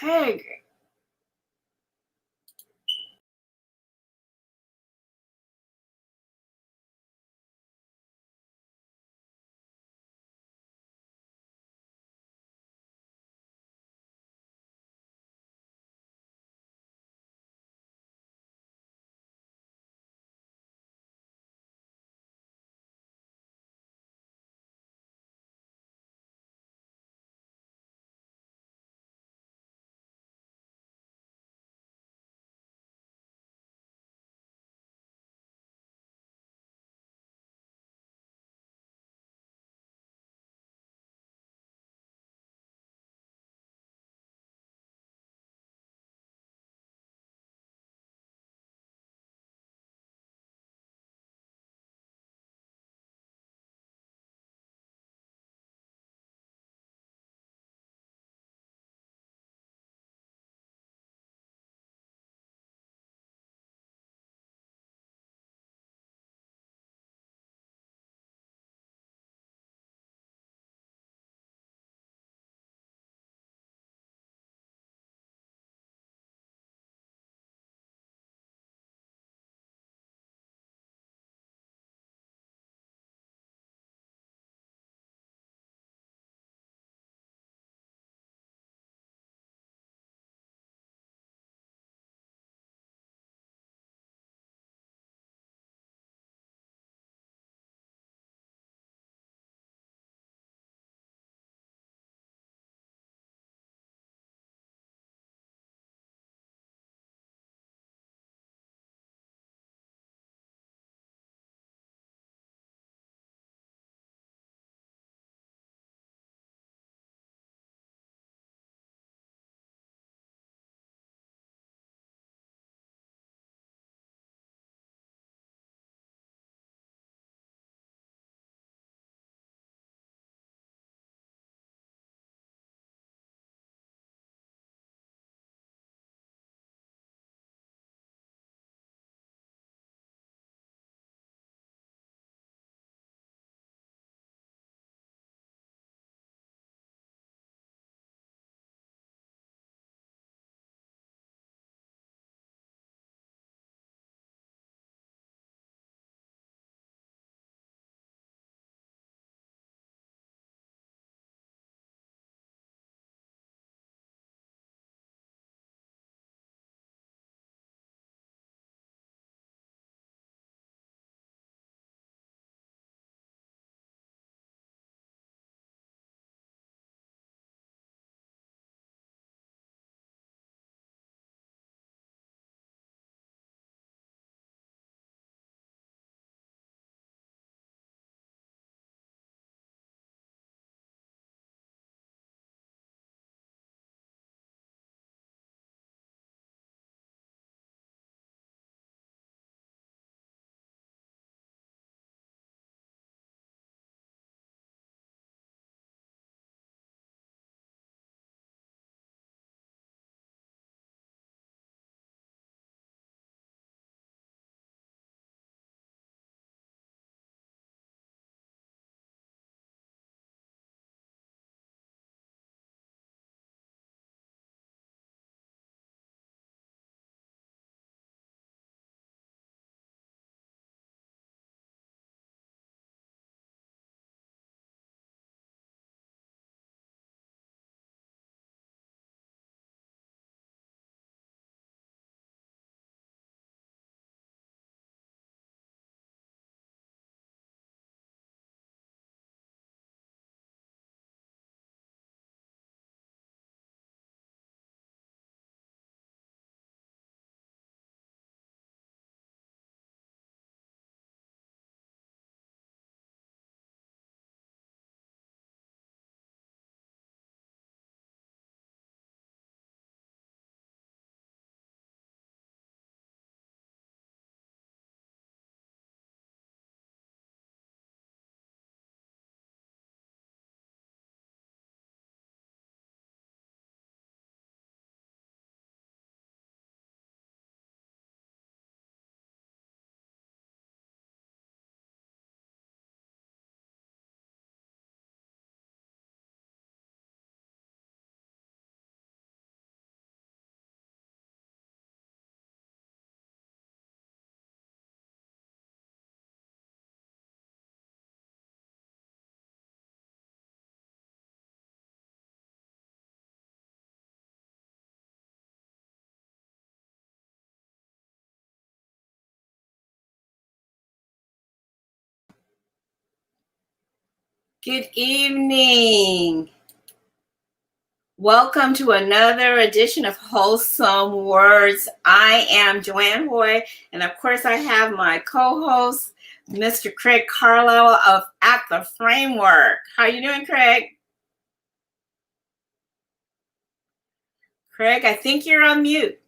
pig. Good evening. Welcome to another edition of Wholesome Words. I am Joanne Hoy, and of course, I have my co-host, Mr. Craig Carlisle of At the Framework. How you doing, Craig? Craig, I think you're on mute.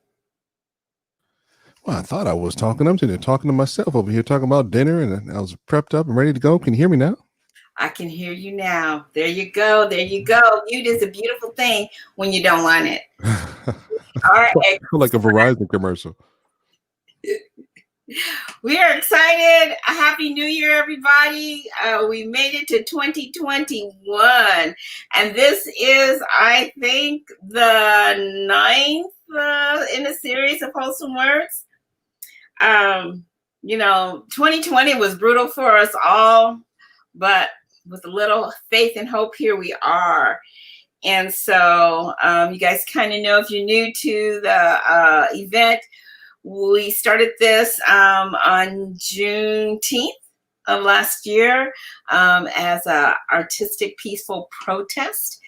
Well, I thought I was talking. I'm sitting there talking to myself over here, talking about dinner, and I was prepped up and ready to go. Can you hear me now? I can hear you now. There you go. There you go. Mute is a beautiful thing when you don't want it. All right. I feel like a Verizon commercial. We are excited. A happy New Year, everybody. We made it to 2021. And this is, I think, the ninth in a series of Wholesome Words. 2020 was brutal for us all, but with a little faith and hope, here we are. And so you guys kind of know, if you're new to the event, we started this on Juneteenth of last year as an artistic, peaceful protest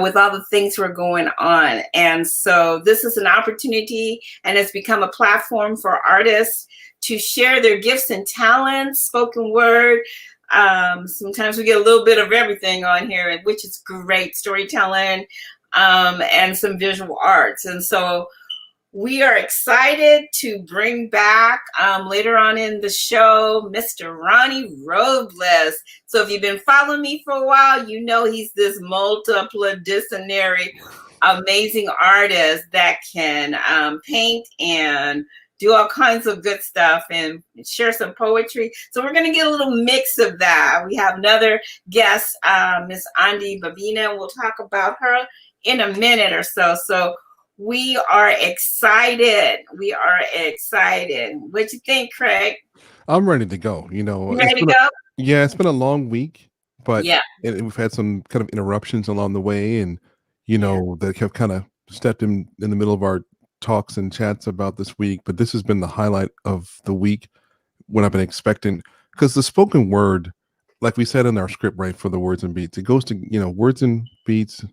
with all the things that were going on. And so this is an opportunity, and it's become a platform for artists to share their gifts and talents, spoken word. Sometimes we get a little bit of everything on here, which is great, storytelling and some visual arts. And so we are excited to bring back later on in the show, Mr. Ronnie Robles. So if you've been following me for a while, you know he's this multidisciplinary, amazing artist that can paint and do all kinds of good stuff and share some poetry. So we're going to get a little mix of that. We have another guest, Miss Andi Babina. We'll talk about her in a minute or so. So we are excited. We are excited. What you think, Craig? I'm ready to go. You ready to go? It's been a long week, but we've had some kind of interruptions along the way, and that have kind of stepped in the middle of our talks and chats about this week. But this has been the highlight of the week, when I've been expecting, because the spoken word, like we said in our script, right, for the words and beats, it goes to words and beats,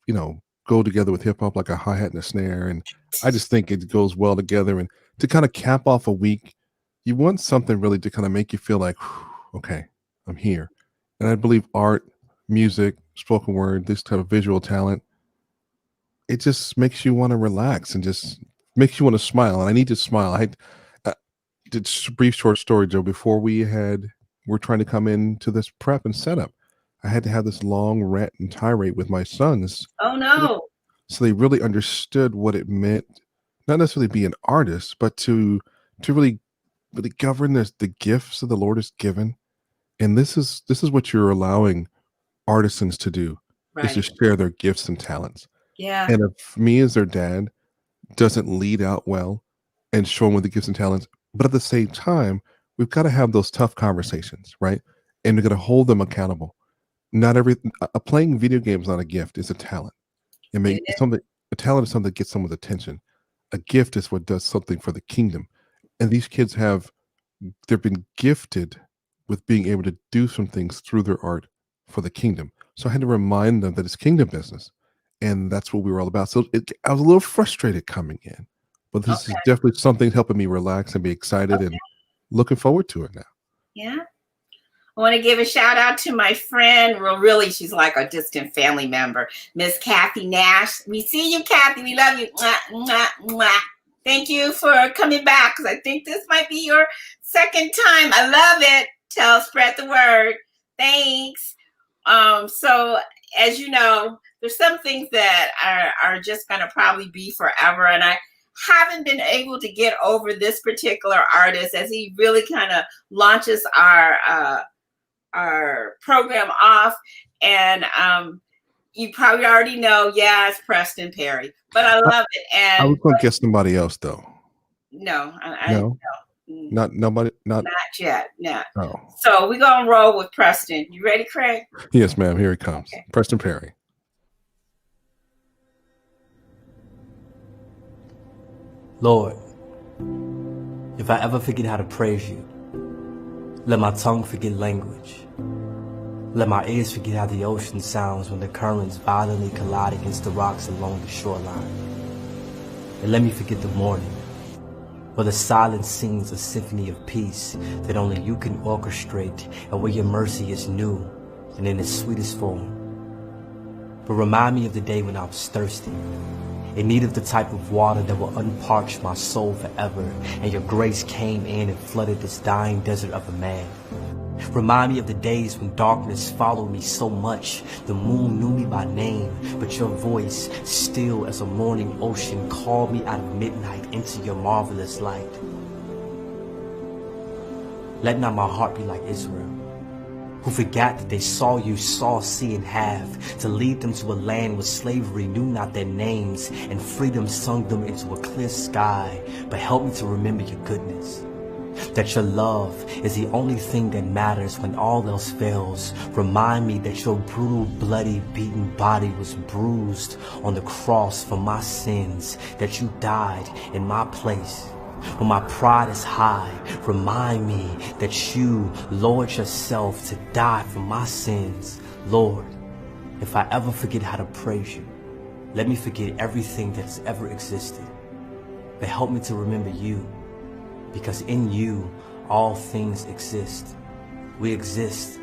go together with hip hop like a hi-hat and a snare. And I just think it goes well together. And to kind of cap off a week, you want something really to kind of make you feel like, okay, I'm here. And I believe art, music, spoken word, this type of visual talent, it just makes you want to relax and just makes you want to smile. And I need to smile. I did a brief short story, Joe. Before we're trying to come into this prep and setup, I had to have this long rant and tirade with my sons. Oh, no. So they really understood what it meant, not necessarily be an artist, but to really govern the gifts that the Lord has given. And this is what you're allowing artisans to do, is to share their gifts and talents. Yeah. And if me as their dad doesn't lead out well and show them with the gifts and talents, but at the same time, we've got to have those tough conversations, right? And we're going to hold them accountable. Not playing video games, not a gift, is a talent. A talent is something that gets someone's attention. A gift is what does something for the kingdom. And these kids they've been gifted with being able to do some things through their art for the kingdom. So I had to remind them that it's kingdom business. And that's what we were all about. So I was a little frustrated coming in, but this is definitely something helping me relax and be excited and looking forward to it now. Yeah. I want to give a shout out to my friend. Well, really, she's like a distant family member, Miss Kathy Nash. We see you, Kathy. We love you. Mwah, mwah, mwah. Thank you for coming back, because I think this might be your second time. I love it. Spread the word. Thanks. So as you know, there's some things that are just going to probably be forever. And I haven't been able to get over this particular artist, as he really kind of launches our program off. And you probably already know, it's Preston Perry, but I love it. And I was going to guess somebody else, though. No, no. Not yet. No. Oh. So we're going to roll with Preston. You ready, Craig? Yes, ma'am. Here it comes. Okay. Preston Perry. Lord, if I ever forget how to praise you, let my tongue forget language. Let my ears forget how the ocean sounds when the currents violently collide against the rocks along the shoreline. And let me forget the morning, where the silence sings a symphony of peace that only you can orchestrate, and where your mercy is new and in its sweetest form. But remind me of the day when I was thirsty, in need of the type of water that will unparch my soul forever, and your grace came in and flooded this dying desert of a man. Remind me of the days when darkness followed me so much, the moon knew me by name, but your voice, still as a morning ocean, called me out of midnight into your marvelous light. Let not my heart be like Israel, who forgot that they saw you saw sea in half, to lead them to a land where slavery knew not their names, and freedom sung them into a clear sky. But help me to remember your goodness, that your love is the only thing that matters when all else fails. Remind me that your brutal, bloody, beaten body was bruised on the cross for my sins, that you died in my place. When my pride is high, remind me that you lowered yourself to die for my sins. Lord, if I ever forget how to praise you, let me forget everything that has ever existed. But help me to remember you, because in you all things exist. We exist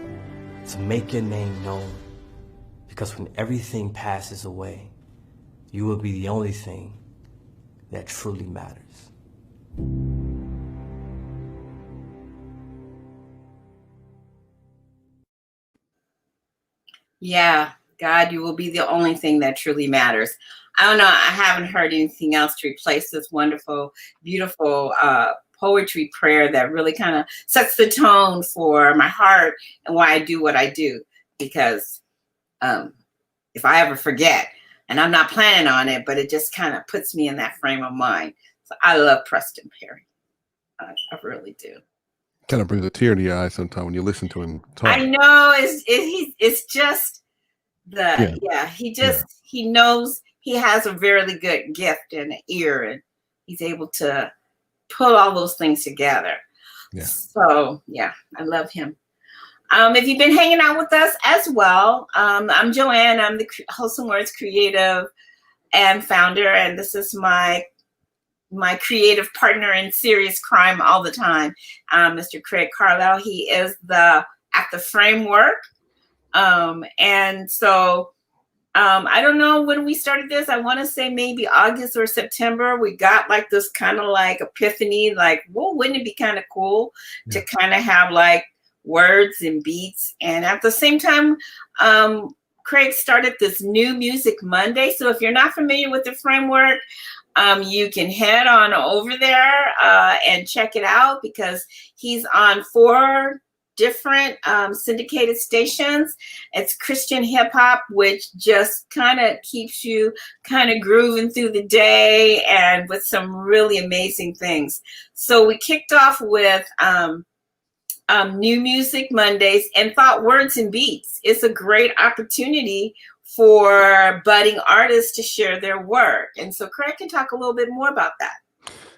to make your name known, because when everything passes away, you will be the only thing that truly matters. Yeah, God, you will be the only thing that truly matters. I don't know. I haven't heard anything else to replace this wonderful, beautiful poetry prayer that really kind of sets the tone for my heart and why I do what I do. Because if I ever forget, and I'm not planning on it, but it just kind of puts me in that frame of mind. So I love Preston Perry. I really do. Kind of brings a tear to your eye sometimes when you listen to him talk. I know it's just he knows, he has a very good gift and an ear, and he's able to pull all those things together. Yeah. So yeah, I love him. If you've been hanging out with us as well, I'm Joanne. I'm the Wholesome Words creative and founder, and this is my creative partner in serious crime all the time, Mr. Craig Carlisle. He is at the framework. And so I don't know when we started this. I want to say maybe August or September. We got like this kind of like epiphany, like, well, wouldn't it be kind of cool to kind of have like words and beats? And at the same time, Craig started this New Music Monday. So if you're not familiar with the framework, you can head on over there and check it out, because he's on 4 different syndicated stations. It's Christian hip hop, which just kind of keeps you kind of grooving through the day and with some really amazing things. So we kicked off with New Music Mondays and thought Words and Beats. It's a great opportunity for budding artists to share their work. And so Craig can talk a little bit more about that.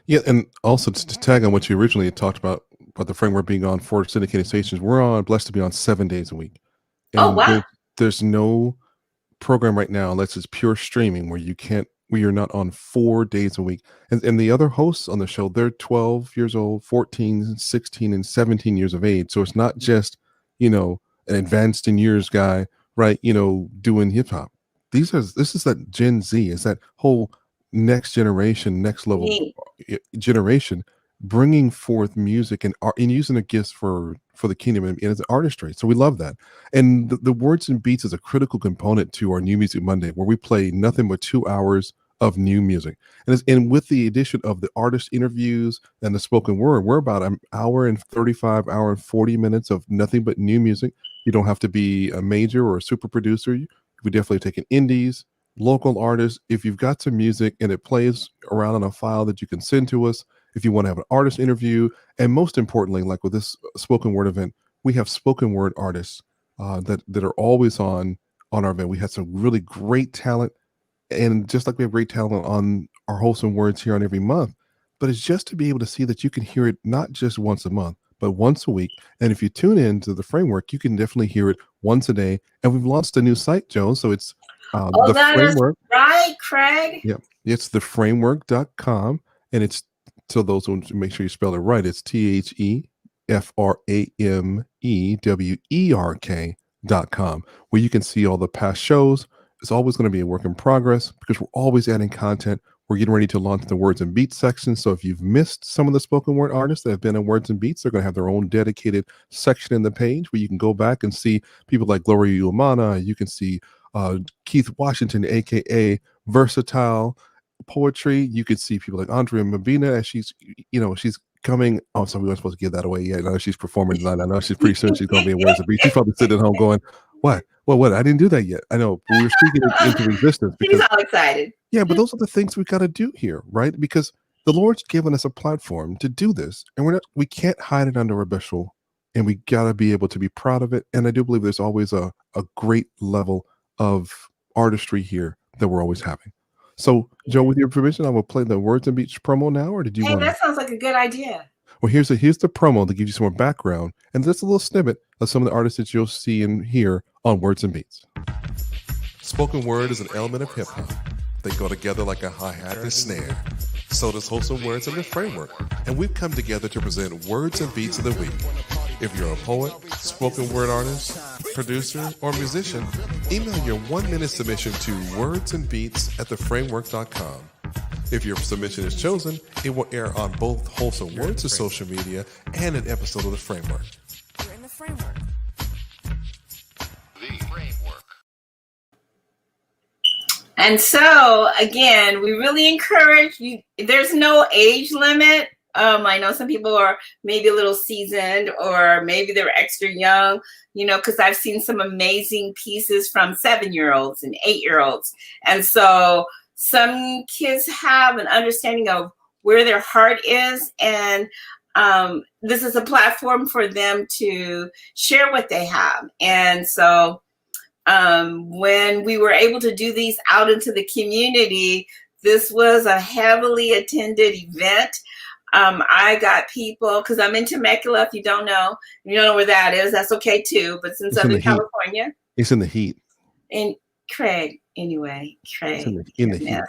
Yeah, and also to tag on what you originally had talked about the framework being on 4 syndicated stations, we're blessed to be on 7 days a week. And oh, wow. There's no program right now, unless it's pure streaming, where you're not on 4 days a week. And the other hosts on the show, they're 12 years old, 14, 16, and 17 years of age. So it's not just, an advanced in years guy, right, doing hip hop. This is that Gen Z, is that whole next generation, next level generation, bringing forth music and art and using the gifts for the kingdom and as artistry. So we love that. And the Words and Beats is a critical component to our New Music Monday, where we play nothing but 2 hours of new music. And with the addition of the artist interviews and the spoken word, we're about an hour and 35, hour and 40 minutes of nothing but new music. You don't have to be a major or a super producer. We definitely take in indies, local artists. If you've got some music and it plays around on a file that you can send to us, if you want to have an artist interview, and most importantly, like with this spoken word event, we have spoken word artists that are always on our event. We had some really great talent, and just like we have great talent on our Wholesome Words here on every month, but it's just to be able to see that you can hear it not just once a month, but once a week. And if you tune in to the framework, you can definitely hear it once a day. And we've launched a new site, Joe. So it's oh, the that framework. Is right, Craig. Yeah, it's theframework.com. And it's, so those who make sure you spell it right, it's TheFramewerk.com, where you can see all the past shows. It's always going to be a work in progress because we're always adding content. We're getting ready to launch the Words and Beats section. So if you've missed some of the spoken word artists that have been in Words and Beats, they're going to have their own dedicated section in the page where you can go back and see people like Gloria Umana. You can see Keith Washington, aka Versatile Poetry. You could see people like Andrea Mabina as she's coming. Oh, so we weren't supposed to give that away yet. I know she's performing tonight. I know she's pretty soon she's going to be in Words and Beats. She's probably sitting at home going, what? What? I didn't do that yet. I know. We were speaking into existence. Because, he's all excited. Yeah, but those are the things we got to do here, right? Because the Lord's given us a platform to do this, and we can't hide it under a bushel, and we got to be able to be proud of it. And I do believe there's always a great level of artistry here that we're always having. So, Joe, with your permission, I will play the Words and Beats promo now, or did you want? That sounds like a good idea. Well, here's the promo to give you some more background, and just a little snippet of some of the artists that you'll see and hear on Words and Beats. Spoken word is an element of hip hop. They go together like a hi-hat and snare. So does Wholesome Words and the Framework, and we've come together to present Words and Beats of the Week. If you're a poet, spoken word artist, producer, or musician, email your 1-minute submission to wordsandbeats@theframework.com. If your submission is chosen, it will air on both Wholesome Words' social media and an episode of The Framework. You're in The Framework. The Framework. And so, again, we really encourage you. There's no age limit. I know some people are maybe a little seasoned or maybe they're extra young, because I've seen some amazing pieces from 7-year-olds and 8-year-olds. And so some kids have an understanding of where their heart is. And this is a platform for them to share what they have. And so when we were able to do these out into the community, this was a heavily attended event. I got people, because I'm in Temecula. If you don't know where that is, that's okay too. But since I'm in California, it's in the heat. And Craig, anyway, Craig, in the heat.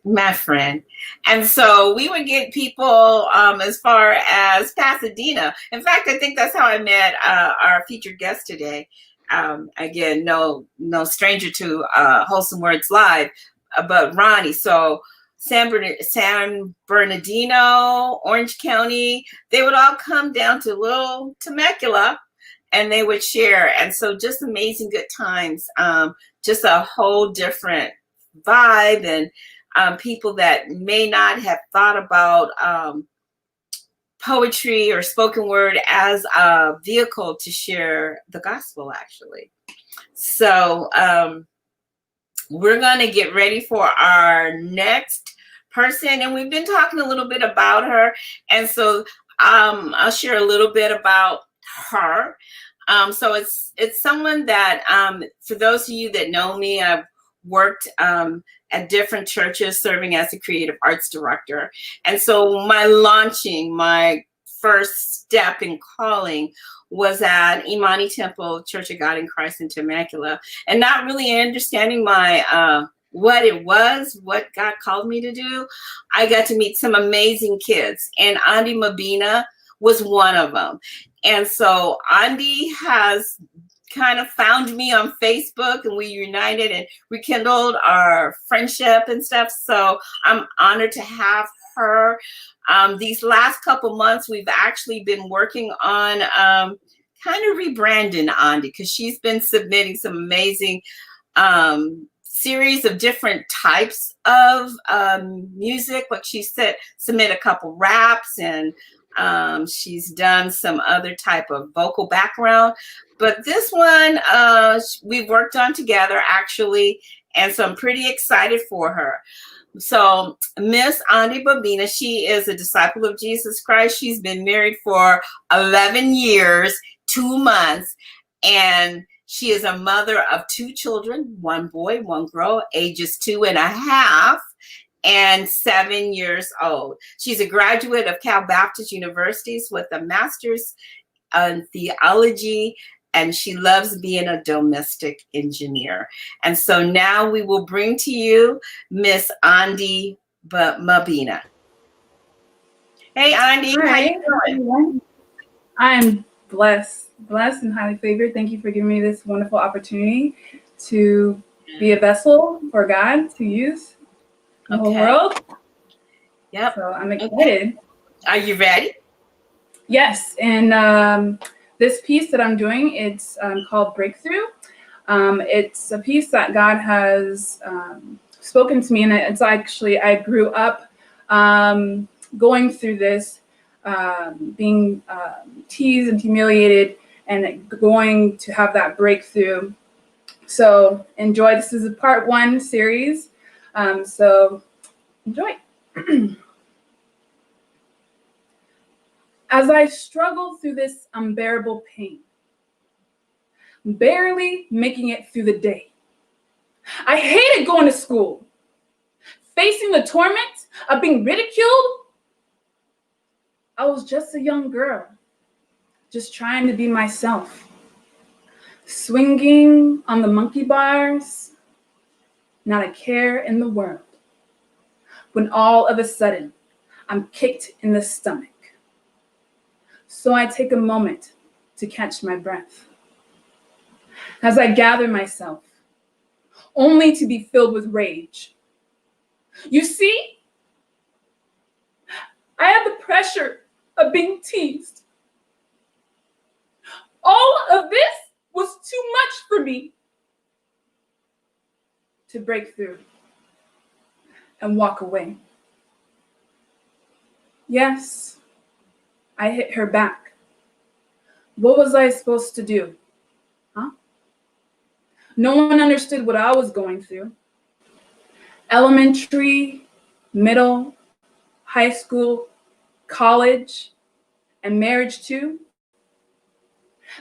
My friend. And so we would get people as far as Pasadena. In fact, I think that's how I met our featured guest today. Again, no stranger to Wholesome Words Live, but Ronnie. So San Bernardino, Orange County, they would all come down to little Temecula and they would share. And so just amazing good times, just a whole different vibe, and people that may not have thought about poetry or spoken word as a vehicle to share the gospel, actually. So we're going to get ready for our next person, and we've been talking a little bit about her, and so I'll share a little bit about her. So it's someone that for those of you that know me, I've worked at different churches serving as a creative arts director, and so my first step in calling was at Imani Temple Church of God in Christ in Temecula, and not really understanding my what God called me to do. I got to meet some amazing kids, and Andy Mabina was one of them. And so Andy has kind of found me on Facebook, and we united and rekindled our friendship and stuff. So I'm honored to have her. These last couple months, we've actually been working on kind of rebranding Andy, because she's been submitting some amazing series of different types of music. But she submit a couple raps, and she's done some other type of vocal background. But this one we've worked on together, actually, and so I'm pretty excited for her. So Miss Andy Mabina, she is a disciple of Jesus Christ. She's been married for 11 years, 2 months, and she is a mother of 2 children, 1 boy, 1 girl, ages 2.5. and 7 years old. She's a graduate of Cal Baptist Universities with a master's in theology, and she loves being a domestic engineer. And so now we will bring to you Miss Andi Mabina. Hey, Andi, how you doing? I'm blessed and highly favored. Thank you for giving me this wonderful opportunity to be a vessel for God to use the whole world. Yep. So I'm excited. Are you ready? Yes. And this piece that I'm doing, it's called Breakthrough. It's a piece that God has spoken to me, and it's actually, I grew up going through this, being teased and humiliated, and going to have that breakthrough. So enjoy. This is a part 1 series. So enjoy. As I struggle through this unbearable pain, barely making it through the day, I hated going to school, facing the torment of being ridiculed. I was just a young girl, just trying to be myself, swinging on the monkey bars, not a care in the world, when all of a sudden I'm kicked in the stomach. So I take a moment to catch my breath as I gather myself, only to be filled with rage. You see, I had the pressure of being teased. All of this was too much for me to break through and walk away. Yes, I hit her back. What was I supposed to do? Huh? No one understood what I was going through. Elementary, middle, high school, college, and marriage too.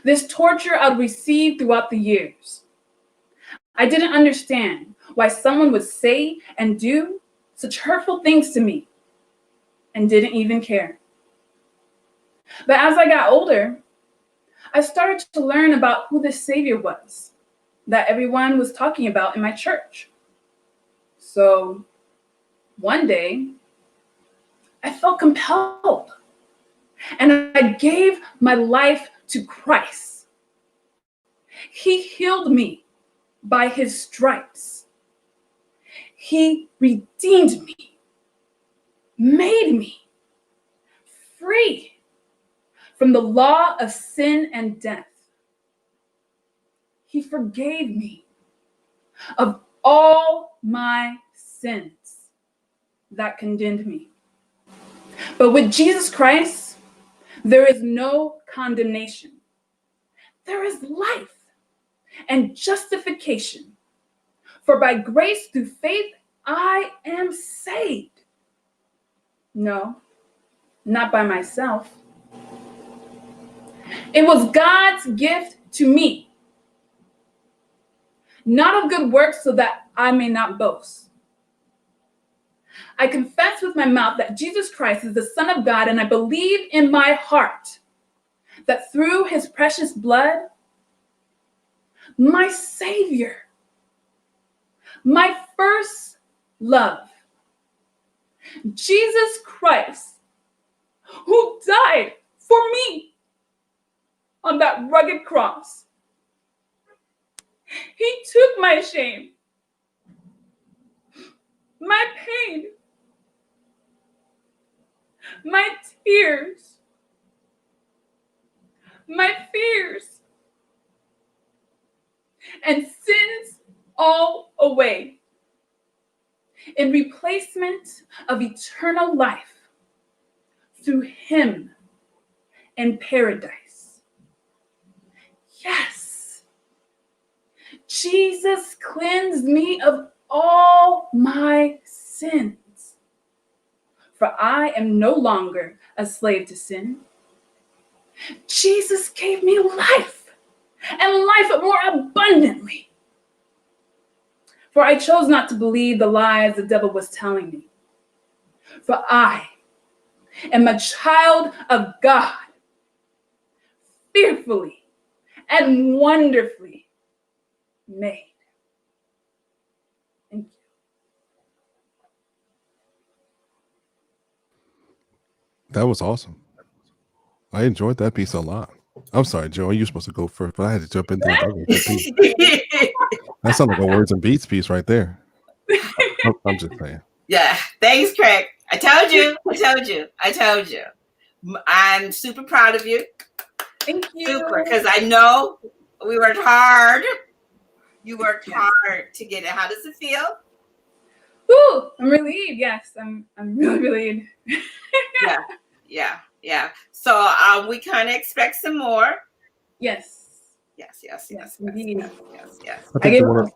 This torture I'd received throughout the years. I didn't understand why someone would say and do such hurtful things to me and didn't even care. But as I got older, I started to learn about who this Savior was that everyone was talking about in my church. So one day, I felt compelled, and I gave my life to Christ. He healed me by his stripes. He redeemed me, made me free from the law of sin and death. He forgave me of all my sins that condemned me. But with Jesus Christ, there is no condemnation. There is life and justification. For by grace through faith, I am saved. No, not by myself. It was God's gift to me, not of good works so that I may not boast. I confess with my mouth that Jesus Christ is the Son of God, and I believe in my heart that through his precious blood, my Savior, my first love, Jesus Christ, who died for me on that rugged cross. He took my shame, my pain, my tears, my fears, and sins all away in replacement of eternal life through him in paradise. Yes, Jesus cleansed me of all my sins, for I am no longer a slave to sin. Jesus gave me life, and life more abundantly. For I chose not to believe the lies the devil was telling me, For I am a child of God, fearfully and wonderfully made. Thank you. That was awesome. I enjoyed that piece a lot. I'm sorry, Joey, you're supposed to go first, but I had to jump into it. That sounds like a words and beats piece right there. I'm just saying. Yeah, thanks, Craig. I told you. I'm super proud of you. Thank you. Super, because I know we worked hard. You worked hard to get it. How does it feel? Woo, I'm relieved. Yes, I'm really relieved. Yeah. So we kind of expect some more. Yes. Yes. Indeed. Yes. I give glory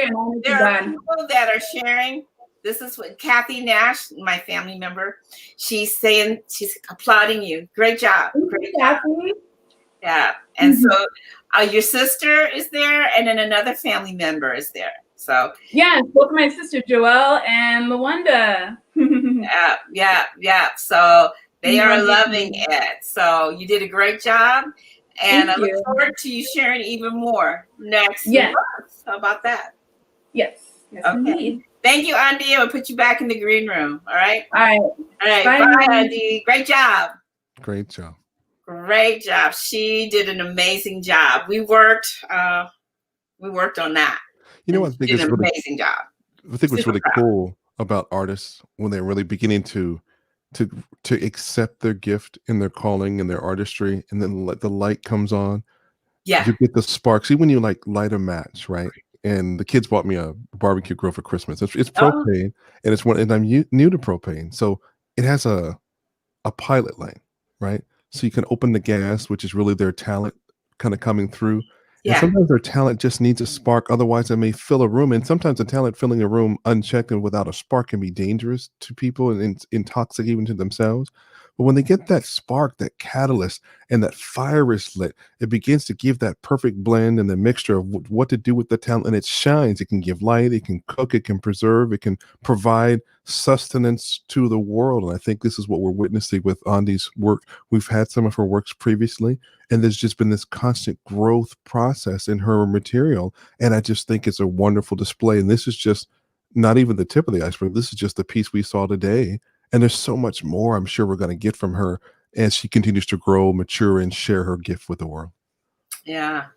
and honor to There are God. people that are sharing. This is what Kathy Nash, my family member, she's saying, she's applauding you. Great job. Great job. Yeah. And so your sister is there, and then another family member is there. So yes, both my sister Joelle and Lawanda. yeah. So they are loving it. So you did a great job. And I look forward to you sharing even more next month. How about that? Yes, okay. Indeed. Thank you, Andy. I'm going to put you back in the green room. All right? All right. Bye, Andy. Great job. Great job. She did an amazing job. We worked on that. You know what I think is an really amazing job. I think what's really cool about artists when they're really beginning to accept their gift and their calling and their artistry, and then the light comes on. Yeah. You get the spark. See, when you like light a match, right? And the kids bought me a barbecue grill for Christmas. It's propane, and it's and I'm new to propane, so it has a pilot light, right? So you can open the gas, which is really their talent kind of coming through. Yeah. And sometimes their talent just needs a spark. Otherwise, it may fill a room. And sometimes the talent filling a room unchecked and without a spark can be dangerous to people and toxic even to themselves. But when they get that spark, that catalyst, and that fire is lit, it begins to give that perfect blend and the mixture of what to do with the talent. And it shines. It can give light. It can cook. It can preserve. It can provide sustenance to the world. And I think this is what we're witnessing with Andi's work. We've had some of her works previously, and there's just been this constant growth process in her material. And I just think it's a wonderful display. And this is just not even the tip of the iceberg. This is just the piece we saw today. And there's so much more I'm sure we're going to get from her as she continues to grow, mature, and share her gift with the world. Yeah.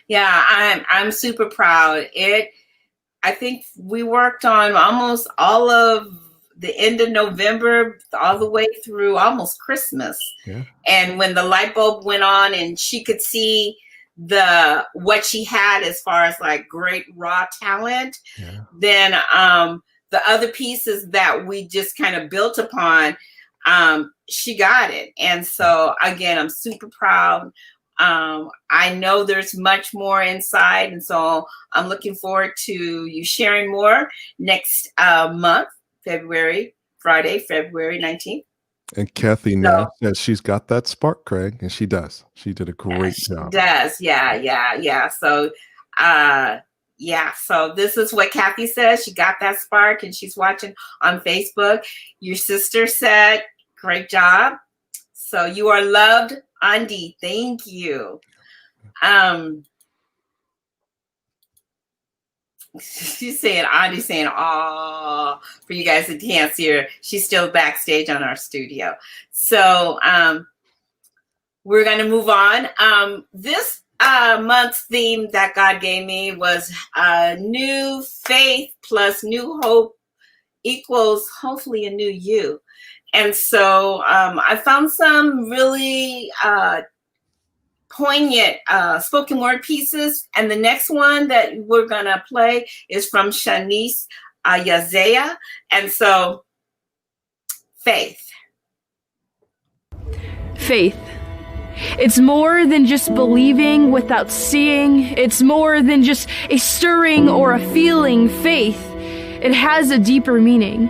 I'm super proud. I think we worked on almost all of the end of November, all the way through almost Christmas. Yeah. And when the light bulb went on and she could see what she had as far as like great raw talent, then the other pieces that we just kind of built upon, she got it. And so again, I'm super proud. I know there's much more inside. And so I'm looking forward to you sharing more next month, February 19th. And Kathy Nash says she's got that spark, Craig, and she does. She did a great job. She does. Yeah. So, so this is what Kathy says. She got that spark, and she's watching on Facebook. Your sister said, great job. So you are loved, Andi. Thank you. She's saying, Andi's saying, oh, for you guys that can't see her, she's still backstage on our studio. So we're going to move on. This month's theme that God gave me was new faith plus new hope equals hopefully a new you. And so I found some really poignant spoken word pieces. And the next one that we're going to play is from Shanice Yazaya. And so, faith. Faith. It's more than just believing without seeing. It's more than just a stirring or a feeling. Faith, it has a deeper meaning.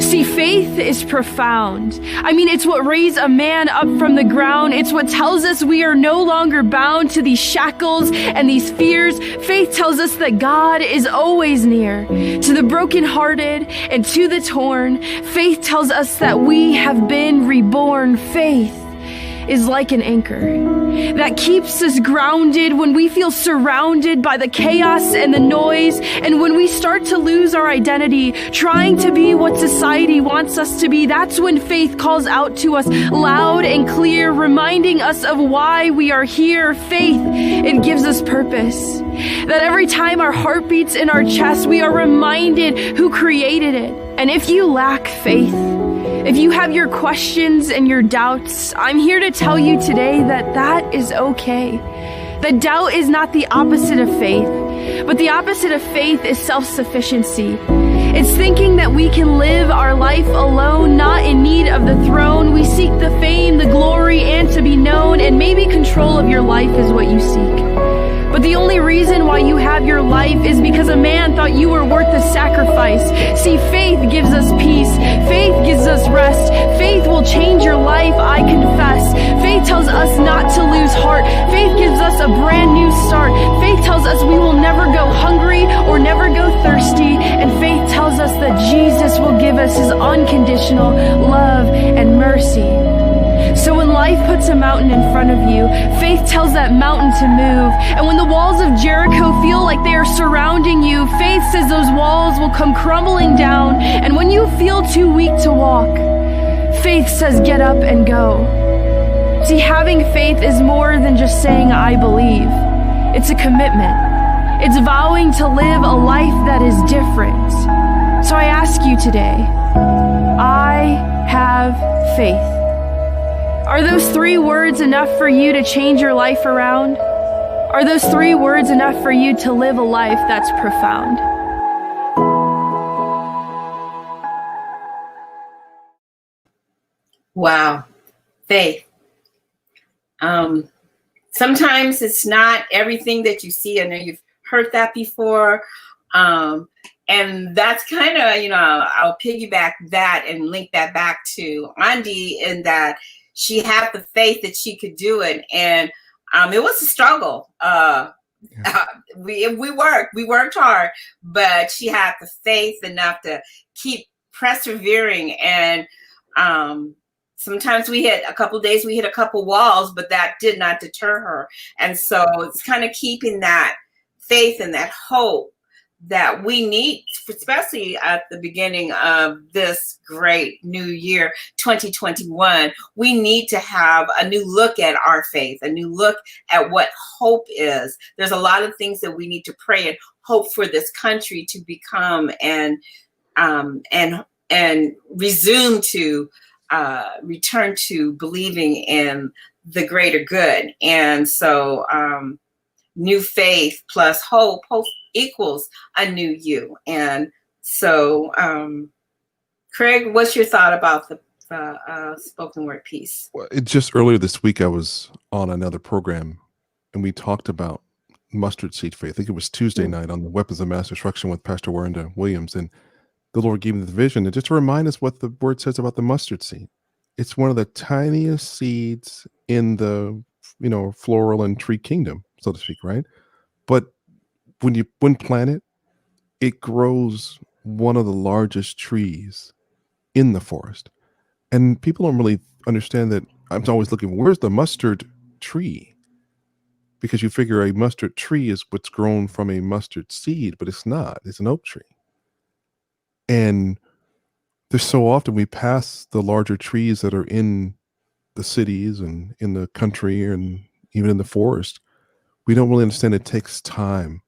See, faith is profound. I mean, it's what raised a man up from the ground. It's what tells us we are no longer bound to these shackles and these fears. Faith tells us that God is always near to the brokenhearted and to the torn. Faith tells us that we have been reborn. Faith is like an anchor that keeps us grounded when we feel surrounded by the chaos and the noise, and when we start to lose our identity, trying to be what society wants us to be. That's when faith calls out to us loud and clear, reminding us of why we are here. Faith, it gives us purpose. That every time our heart beats in our chest, we are reminded who created it. And if you lack faith, if you have your questions and your doubts, I'm here to tell you today that that is okay. That doubt is not the opposite of faith, but the opposite of faith is self-sufficiency. It's thinking that we can live our life alone, not in need of the throne. We seek the fame, the glory, and to be known, and maybe control of your life is what you seek. But the only reason why you have your life is because a man thought you were worth the sacrifice. See, faith gives us peace. Faith gives us rest. Faith will change your life, I confess. Faith tells us not to lose heart. Faith gives us a brand new start. Faith tells us we will never go hungry or never go thirsty. And faith tells us that Jesus will give us his unconditional love and mercy. So when life puts a mountain in front of you, faith tells that mountain to move. And when the walls of Jericho feel like they are surrounding you, faith says those walls will come crumbling down. And when you feel too weak to walk, faith says get up and go. See, having faith is more than just saying I believe. It's a commitment. It's vowing to live a life that is different. So I ask you today, I have faith. Are those 3 words enough for you to change your life around? Are those 3 words enough for you to live a life that's profound? Wow. Faith. Sometimes it's not everything that you see. I know you've heard that before. And that's kind of, I'll piggyback that and link that back to Andi, in that she had the faith that she could do it. And it was a struggle. We worked hard, but she had the faith enough to keep persevering. And sometimes we hit a couple days, we hit a couple walls, but that did not deter her. And so it's kind of keeping that faith and that hope that we need, especially at the beginning of this great new year, 2021. We need to have a new look at our faith, a new look at what hope is. There's a lot of things that we need to pray and hope for this country to become and resume to return to believing in the greater good. And so new faith plus hope equals a new you. And so, Craig, what's your thought about the spoken word piece? Well, just earlier this week, I was on another program and we talked about mustard seed faith. I think it was Tuesday night on the Weapons of Mass Destruction with Pastor Warren Williams. And the Lord gave me the vision and just to remind us what the word says about the mustard seed. It's one of the tiniest seeds in the, floral and tree kingdom, so to speak, right? But when planted, it grows one of the largest trees in the forest. And people don't really understand that. I'm always looking, where's the mustard tree? Because you figure a mustard tree is what's grown from a mustard seed, but it's not. It's an oak tree. And there's so often we pass the larger trees that are in the cities and in the country and even in the forest. We don't really understand it takes time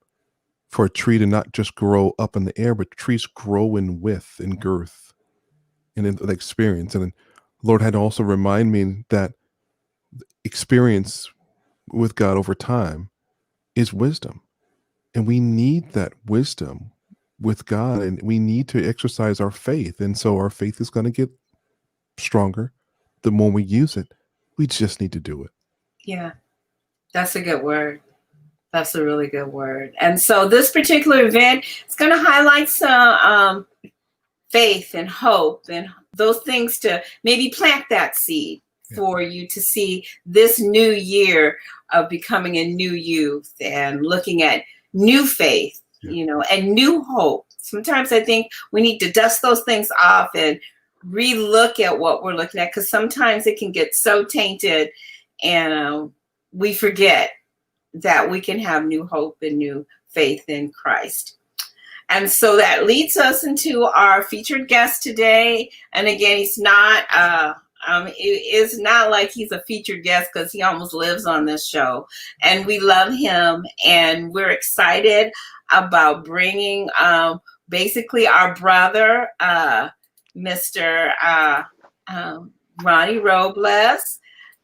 for a tree to not just grow up in the air, but trees grow in width and girth and in the experience. And the Lord had to also remind me that experience with God over time is wisdom. And we need that wisdom with God, and we need to exercise our faith. And so our faith is going to get stronger the more we use it. We just need to do it. Yeah, that's a good word. That's a really good word. And so this particular event is going to highlight some faith and hope and those things to maybe plant that seed for you to see this new year of becoming a new youth and looking at new faith, and new hope. Sometimes I think we need to dust those things off and relook at what we're looking at, because sometimes it can get so tainted and we forget that we can have new hope and new faith in Christ. And so that leads us into our featured guest today. And again, he's not, it is not like he's a featured guest because he almost lives on this show. And we love him. And we're excited about bringing basically our brother, Mr. Ronnie Robles.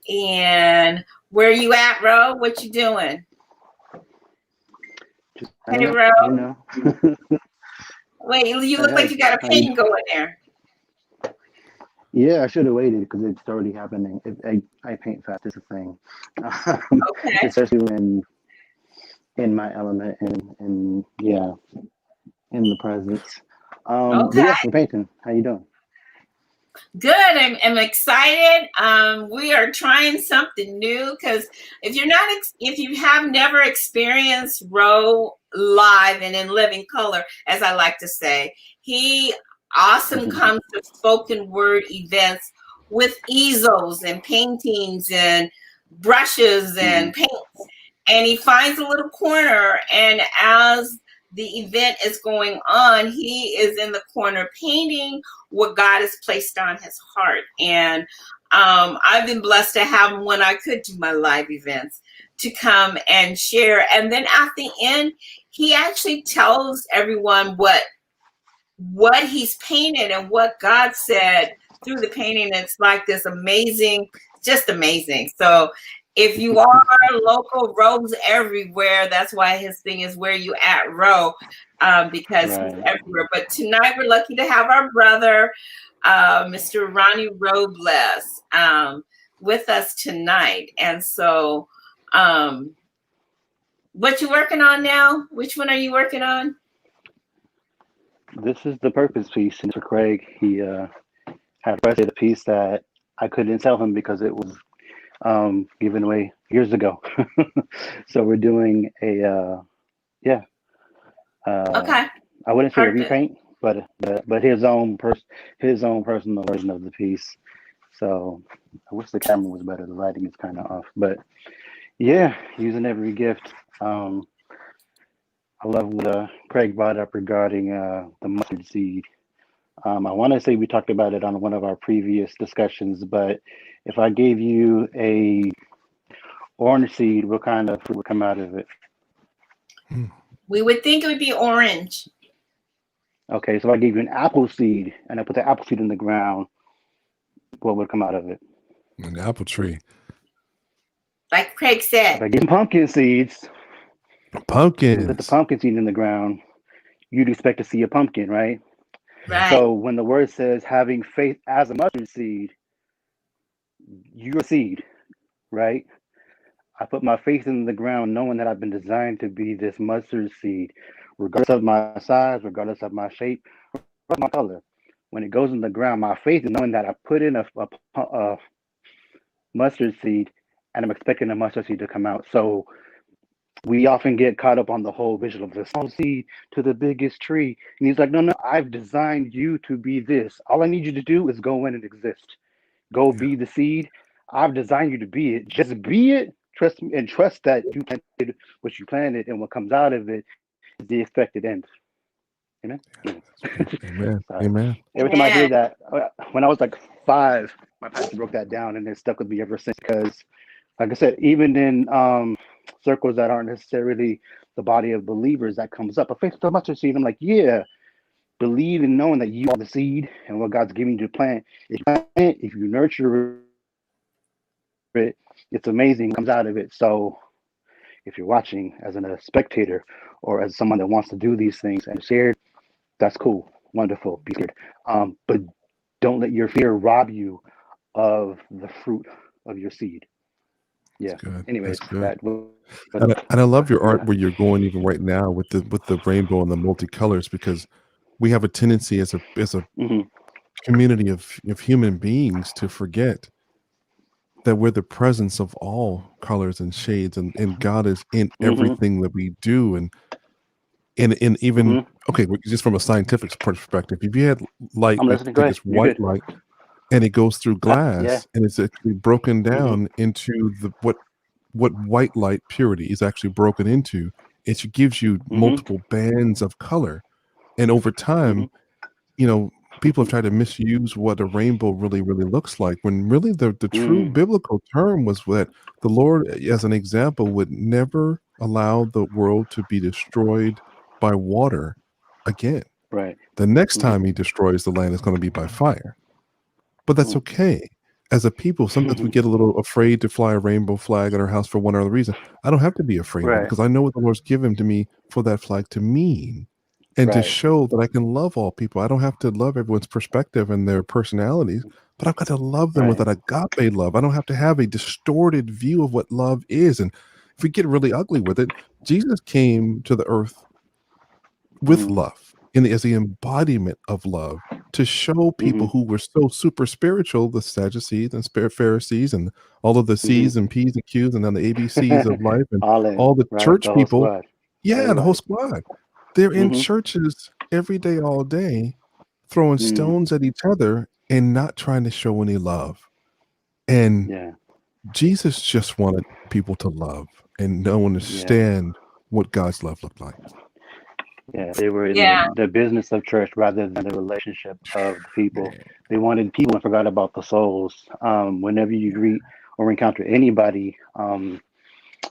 And where you at, Ro? What you doing? Hey, Ro. Wait, you look like you got a painting going there. Yeah, I should have waited because it's already happening. I paint fast is a thing, Okay. especially in my element and yeah, in the presence. But yeah, we're painting. How you doing? Good. I'm excited. We are trying something new because if you have never experienced Ro live and in living color, as I like to say, he comes to spoken word events with easels and paintings and brushes and paints, and he finds a little corner, and as the event is going on, he is in the corner painting what God has placed on his heart. And I've been blessed to have him when I could do my live events to come and share. And then at the end, he actually tells everyone what he's painted and what God said through the painting. It's like this amazing, just amazing. So if you are local, Ro's everywhere. That's why his thing is Where You At, Ro, because he's everywhere. But tonight we're lucky to have our brother, Mr. Ronnie Robles, with us tonight. And so what you working on now? Which one are you working on? This is the purpose piece. And for Craig, he had requested a piece that I couldn't tell him because it was given away years ago. So we're doing a okay. I wouldn't say a repaint, but his own personal version of the piece. So I wish the camera was better. The lighting is kind of off, but yeah, using every gift. I love what Craig brought up regarding the mustard seed. I want to say we talked about it on one of our previous discussions, but if I gave you a orange seed, what kind of fruit would come out of it? We would think it would be orange. Okay, so if I gave you an apple seed and I put the apple seed in the ground, what would come out of it? An apple tree. Like Craig said. If I gave pumpkin seeds, pumpkins, put the pumpkin seed in the ground, you'd expect to see a pumpkin, right? Right. So when the word says having faith as a mustard seed, you're a seed, right? I put my faith in the ground knowing that I've been designed to be this mustard seed, regardless of my size, regardless of my shape, regardless of my color. When it goes in the ground, my faith is knowing that I put in a mustard seed and I'm expecting a mustard seed to come out. So we often get caught up on the whole vision of the small seed to the biggest tree. And he's like, no, I've designed you to be this. All I need you to do is go in and exist. Go be the seed. I've designed you to be it. Just be it. Trust me, and trust that you planted what you planted, and what comes out of it is the expected end. Amen. Amen. Amen. Every time I hear that, when I was like 5, my pastor broke that down, and it stuck with me ever since. Because, like I said, even in circles that aren't necessarily the body of believers, that comes up. A faith so much to seed. I'm like, yeah, believe in knowing that you are the seed and what God's giving you to plant. If you nurture it, it's amazing what comes out of it. So if you're watching as a spectator or as someone that wants to do these things and share, that's cool, wonderful, be scared. But don't let your fear rob you of the fruit of your seed. Yeah. Anyways, and I love your art where you're going even right now with the rainbow and the multicolors, because we have a tendency as a Mhm. community of human beings to forget that we're the presence of all colors and shades, and God is in Mhm. everything that we do. And even Mhm. okay, just from a scientific perspective, if you had light, I'm let's listening. Go take ahead. this You're white good. light, and it goes through Yeah. glass, and it's actually broken Mhm. down into what white light purity is actually broken into. It gives you Mhm. multiple bands of color, and over time, Mhm. you know, people have tried to misuse what a rainbow really, really looks like, when really the true Mhm. biblical term was that the Lord, as an example, would never allow the world to be destroyed by water again. Right. The next Mhm. time he destroys the land is going to be by fire. But that's Mhm. okay. As a people, sometimes we get a little afraid to fly a rainbow flag in our house for one or other reason. I don't have to be afraid of it, Right. because I know what the Lord's given to me for that flag to mean, and to Right. show that I can love all people. I don't have to love everyone's perspective and their personalities, but I've got to love them with Right. that agape love. I don't have to have a distorted view of what love is. And if we get really ugly with it, Jesus came to the earth with Mhm. love as the embodiment of love, to show people Mhm. who were so super spiritual, the Sadducees and Pharisees, and all of the Mhm. C's and P's and Q's, and then the ABCs of life, and All in. all the Right. church The whole people. squad. Yeah, the whole Everybody. squad. They're in Mhm. churches every day, all day, throwing Mhm. stones at each other and not trying to show any love. And Yeah. Jesus just wanted people to love and know and Yeah. understand what God's love looked like. Yeah. They were in Yeah. the business of church rather than the relationship of the people. Man. They wanted people and forgot about the souls. Whenever you greet or encounter anybody,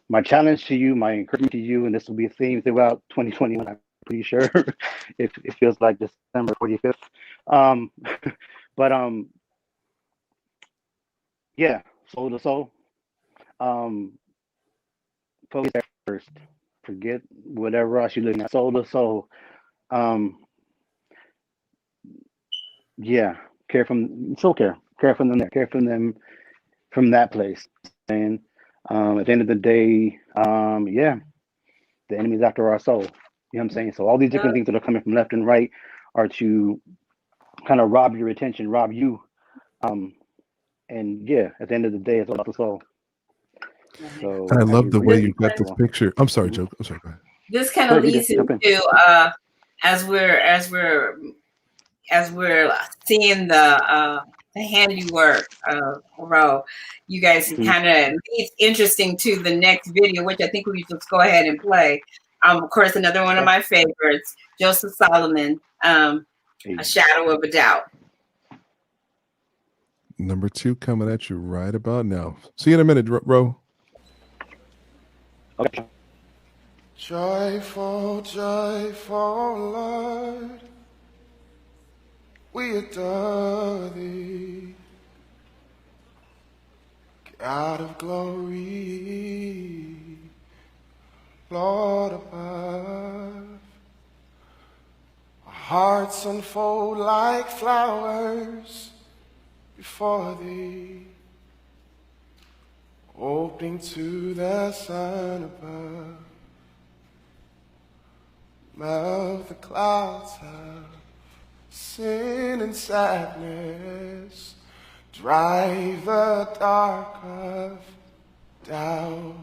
my challenge to you, my encouragement to you, and this will be a theme throughout 2021, I'm pretty sure. It feels like December 45th. Um, but yeah, soul to soul. Um, focus there first. Forget whatever else you're looking at. Soul to soul. Um, yeah, care from them there, care from them from that place. And at the end of the day, yeah, the enemy's after our soul. You know what I'm saying? So all these different things that are coming from left and right are to kind of rob your attention, rob you. And yeah, at the end of the day, it's all about the soul. And So I as love we the read way This, you these got this people, picture. I'm sorry, mhm. Joe. I'm sorry. Go ahead. this kind Go of ahead, you leads can jump in. into as we're seeing the handiwork of Ro, you guys Mhm. kind of, it's interesting to the next video, which I think we just go ahead and play. Of course, another one of Okay. my favorites, Joseph Solomon, A Hey. Shadow of a Doubt. Number 2 coming at you right about now. See you in a minute, Ro. Okay. Joyful, joyful Lord, we adore thee, God of glory, Lord above. Our hearts unfold like flowers before thee, opening to the sun above. Melt the clouds of sin and sadness, drive the dark of doubt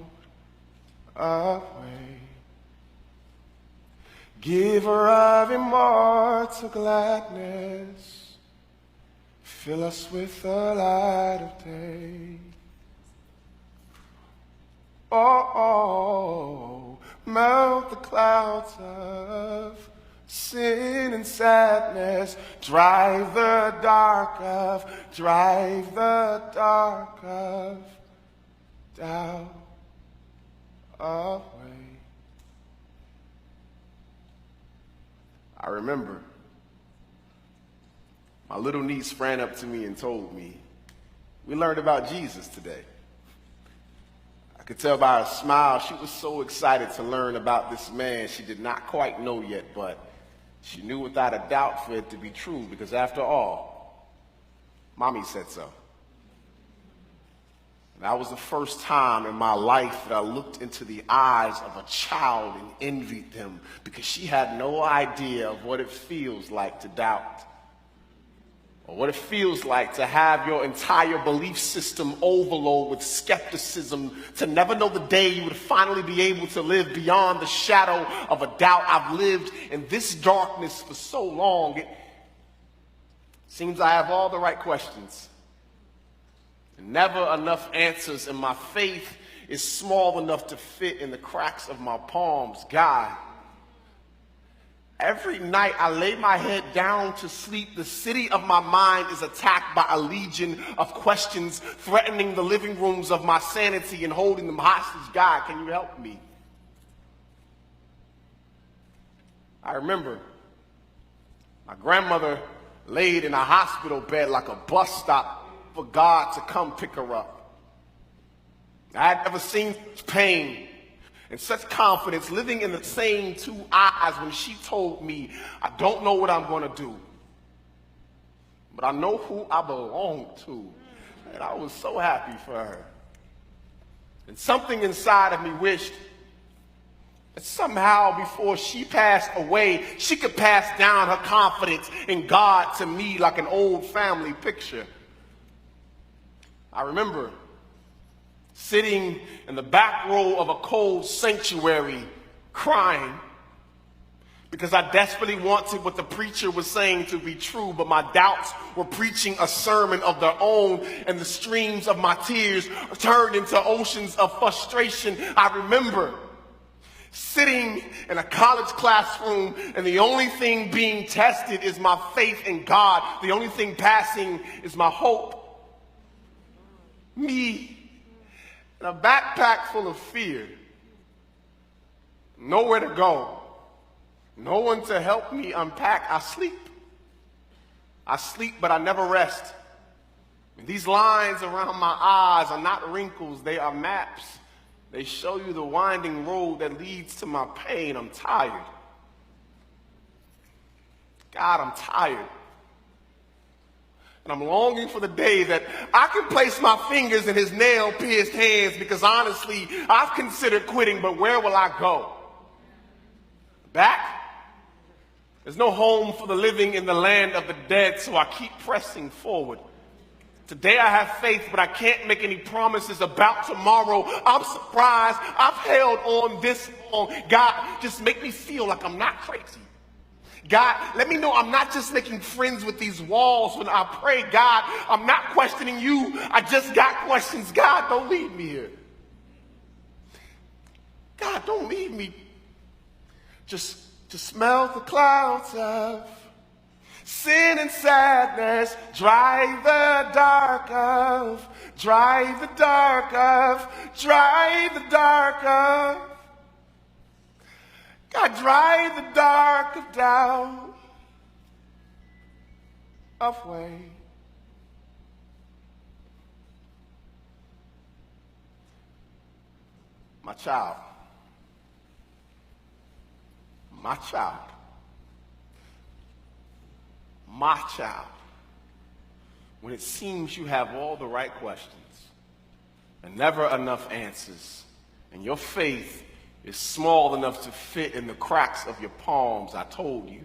away. Giver of immortal gladness, fill us with the light of day. Oh, melt the clouds of sin and sadness, drive the dark of doubt away. I remember my little niece ran up to me and told me, "We learned about Jesus today." I could tell by her smile she was so excited to learn about this man she did not quite know yet, but she knew without a doubt for it to be true, because after all, Mommy said so. That was the first time in my life that I looked into the eyes of a child and envied them, because she had no idea of what it feels like to doubt, or what it feels like to have your entire belief system overload with skepticism, to never know the day you would finally be able to live beyond the shadow of a doubt. I've lived in this darkness for so long. It seems I have all the right questions, never enough answers, and my faith is small enough to fit in the cracks of my palms. God, every night I lay my head down to sleep, the city of my mind is attacked by a legion of questions, threatening the living rooms of my sanity and holding them hostage. God, can you help me? I remember my grandmother laid in a hospital bed like a bus stop for God to come pick her up. I had never seen such pain and such confidence living in the same two eyes when she told me, I don't know what I'm going to do, but I know who I belong to. And I was so happy for her. And something inside of me wished that somehow before she passed away, she could pass down her confidence in God to me like an old family picture. I remember sitting in the back row of a cold sanctuary crying because I desperately wanted what the preacher was saying to be true, but my doubts were preaching a sermon of their own, and the streams of my tears turned into oceans of frustration. I remember sitting in a college classroom, and the only thing being tested is my faith in God. The only thing passing is my hope. Me in a backpack full of fear, nowhere to go, no one to help me unpack. I sleep, but I never rest. And these lines around my eyes are not wrinkles, they are maps. They show you the winding road that leads to my pain. I'm tired. God, I'm tired. And I'm longing for the day that I can place my fingers in his nail-pierced hands, because honestly, I've considered quitting, but where will I go? Back? There's no home for the living in the land of the dead, so I keep pressing forward. Today I have faith, but I can't make any promises about tomorrow. I'm surprised I've held on this long. God, just make me feel like I'm not crazy. God, let me know I'm not just making friends with these walls when I pray. God, I'm not questioning you. I just got questions. God, don't leave me here. God, don't leave me. Just to smell the clouds of sin and sadness, drive the dark of, drive the dark of, drive the dark of. God, drive the dark of doubt away. My child, my child, my child, when it seems you have all the right questions and never enough answers, and your faith is small enough to fit in the cracks of your palms, I told you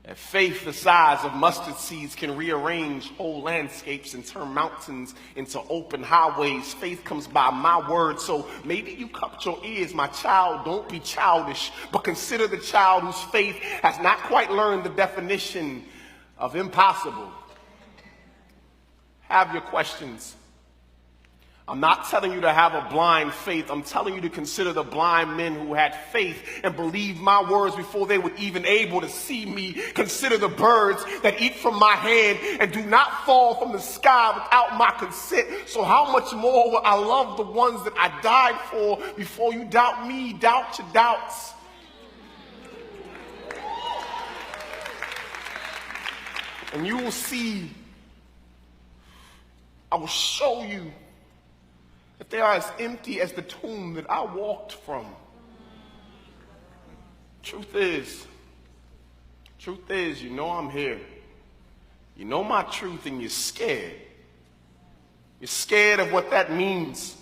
that faith the size of mustard seeds can rearrange whole landscapes and turn mountains into open highways. Faith comes by my word, so maybe you cupped your ears. My child, don't be childish, but consider the child whose faith has not quite learned the definition of impossible. Have your questions. I'm not telling you to have a blind faith. I'm telling you to consider the blind men who had faith and believed my words before they were even able to see me. Consider the birds that eat from my hand and do not fall from the sky without my consent. So how much more will I love the ones that I died for before you doubt me? Doubt your doubts. And you will see, I will show you that they are as empty as the tomb that I walked from. Truth is, you know I'm here. You know my truth and you're scared. You're scared of what that means.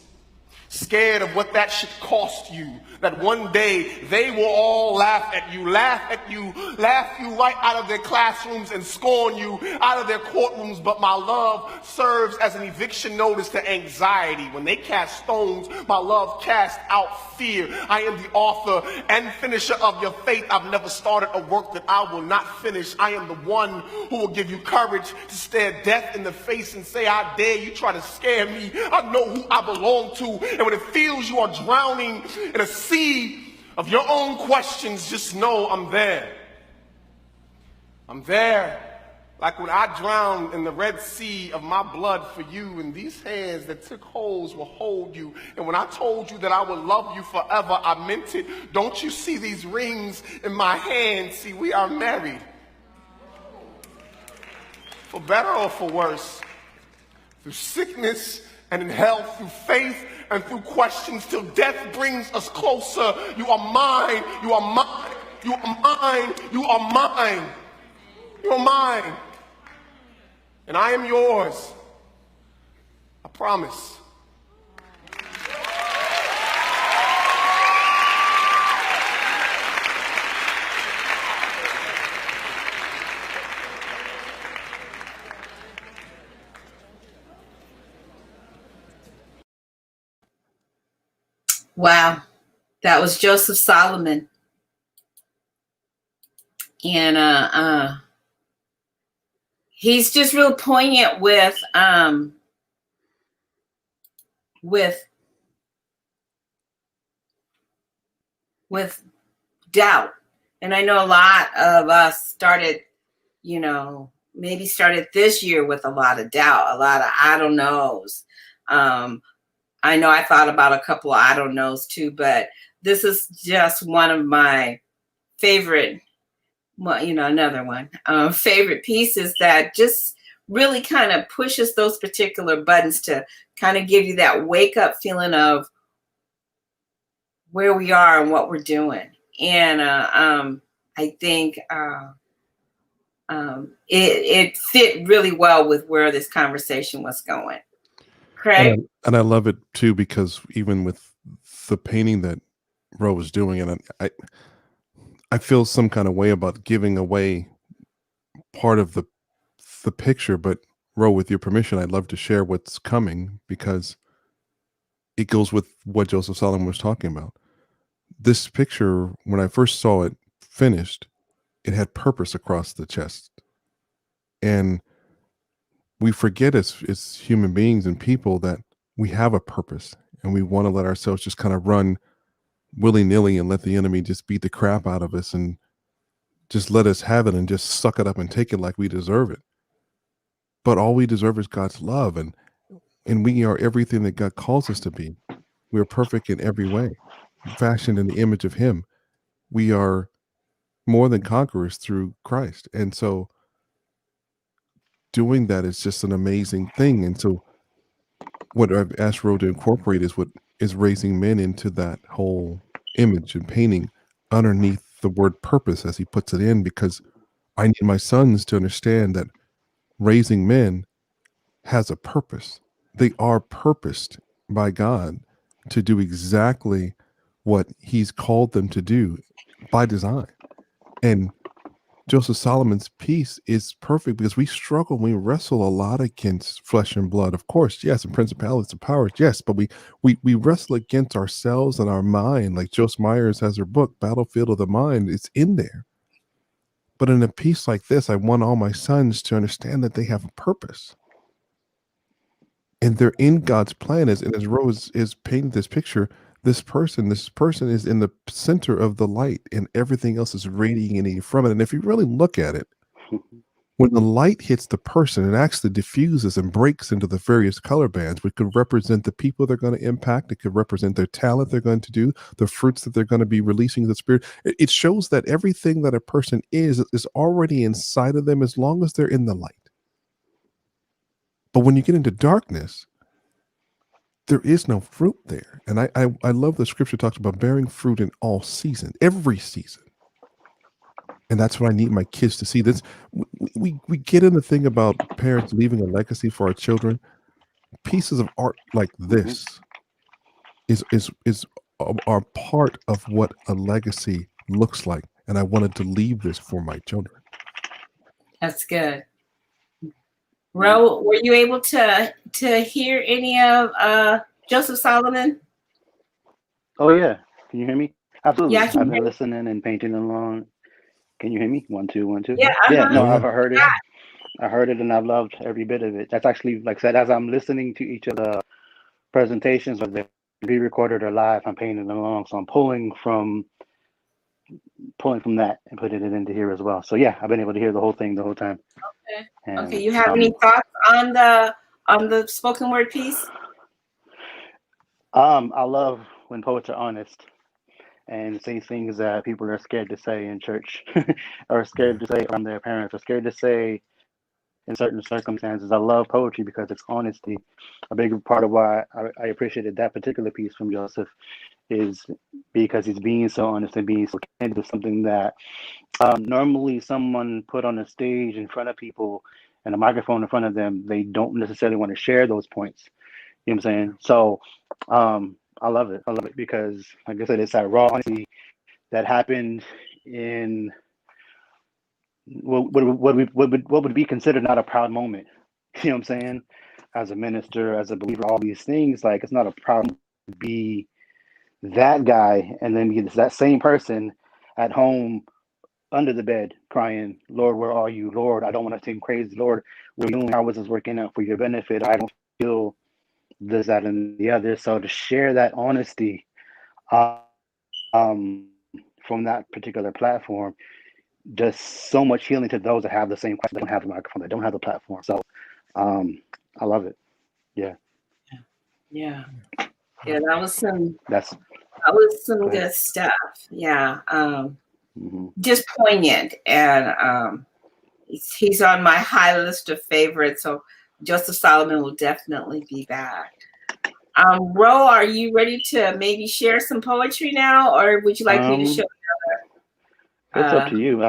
Scared of what that should cost you. That one day they will all laugh you right out of their classrooms and scorn you out of their courtrooms. But my love serves as an eviction notice to anxiety. When they cast stones, my love casts out fear. I am the author and finisher of your faith. I've never started a work that I will not finish. I am the one who will give you courage to stare death in the face and say, I dare you try to scare me. I know who I belong to. And when it feels you are drowning in a sea of your own questions, just know I'm there. I'm there. Like when I drowned in the Red Sea of my blood for you, and these hands that took holes will hold you. And when I told you that I would love you forever, I meant it. Don't you see these rings in my hand? See, we are married. For better or for worse, through sickness and in health, through faith and through questions, till death brings us closer. You are mine, you are mine, you are mine, you are mine. You are mine. And I am yours. I promise. Wow. That was Joseph Solomon. And he's just real poignant with doubt. And I know a lot of us started this year with a lot of doubt, a lot of I don't knows. I know I thought about a couple of I don't knows too, but this is just one of my favorite, another one, favorite pieces that just really kind of pushes those particular buttons to kind of give you that wake up feeling of where we are and what we're doing. And I think it fit really well with where this conversation was going. Craig? And I love it too, because even with the painting that Ro was doing, and I feel some kind of way about giving away part of the picture, but Ro, with your permission, I'd love to share what's coming, because it goes with what Joseph Solomon was talking about. This picture, when I first saw it finished, it had purpose across the chest. And we forget as human beings and people that we have a purpose, and we want to let ourselves just kind of run willy-nilly and let the enemy just beat the crap out of us and just let us have it and just suck it up and take it like we deserve it. But all we deserve is God's love, and we are everything that God calls us to be. We are perfect in every way, fashioned in the image of Him. We are more than conquerors through Christ. And so doing that is just an amazing thing. And so what I've asked Ro to incorporate is raising men into that whole image and painting underneath the word purpose, as he puts it in, because I need my sons to understand that raising men has a purpose. They are purposed by God to do exactly what He's called them to do by design. And Joseph Solomon's piece is perfect, because we struggle, we wrestle a lot against flesh and blood, of course, yes, and principalities and powers, yes, but we wrestle against ourselves and our mind. Like Joyce Myers has her book, Battlefield of the Mind. It's in there. But in a piece like this, I want all my sons to understand that they have a purpose. And they're in God's plan. And as Rose is painting this picture, this person is in the center of the light, and everything else is radiating from it. And if you really look at it, when the light hits the person, it actually diffuses and breaks into the various color bands, which could represent the people they're going to impact. It could represent their talent they're going to do, the fruits that they're going to be releasing to the Spirit. It shows that everything that a person is already inside of them, as long as they're in the light. But when you get into darkness, there is no fruit there. And I love the scripture talks about bearing fruit in all seasons, every season. And that's what I need my kids to see. This we get in the thing about parents leaving a legacy for our children, pieces of art like this is are part of what a legacy looks like, and I wanted to leave this for my children. That's good. Ro, were you able to hear any of Joseph Solomon? Oh yeah, can you hear me? Absolutely. Yeah, I I've can hear been you. listening and painting along. Can you hear me? 1 2 1 2. Yeah, Yeah, no, Oh, yeah. I've heard it. I heard it and I've loved every bit of it. That's actually, like I said, as I'm listening to each of the presentations, whether they're re-recorded or live, I'm painting along. So I'm pulling from that and putting it into here as well. So yeah, I've been able to hear the whole thing the whole time. Okay. And, Okay. You have any thoughts on the spoken word piece? I love when poets are honest and say things that people are scared to say in church or scared to say from their parents or scared to say in certain circumstances. I love poetry because it's honesty. A big part of why I appreciated that particular piece from Joseph is because he's being so honest and being so candid with something that normally someone put on a stage in front of people and a microphone in front of them, they don't necessarily want to share those points. You know what I'm saying? So I love it. I love it because, like I said, it's that raw honesty that happened in what would be considered not a proud moment. You know what I'm saying? As a minister, as a believer, all these things, like it's not a proud to be that guy and then be that same person at home under the bed crying, Lord, where are you? Lord, I don't want to seem crazy. Lord, we're doing how is this working out for your benefit? I don't feel this, that, and the other. So to share that honesty from that particular platform, just so much healing to those that have the same question, that don't have the microphone, that don't have the platform. So I love it. Yeah. Yeah. Yeah, that was some Go ahead. good stuff. Yeah. Just poignant, and he's on my high list of favorites. So Joseph Solomon will definitely be back. Ro, are you ready to maybe share some poetry now, or would you like me to show another? It's up to you.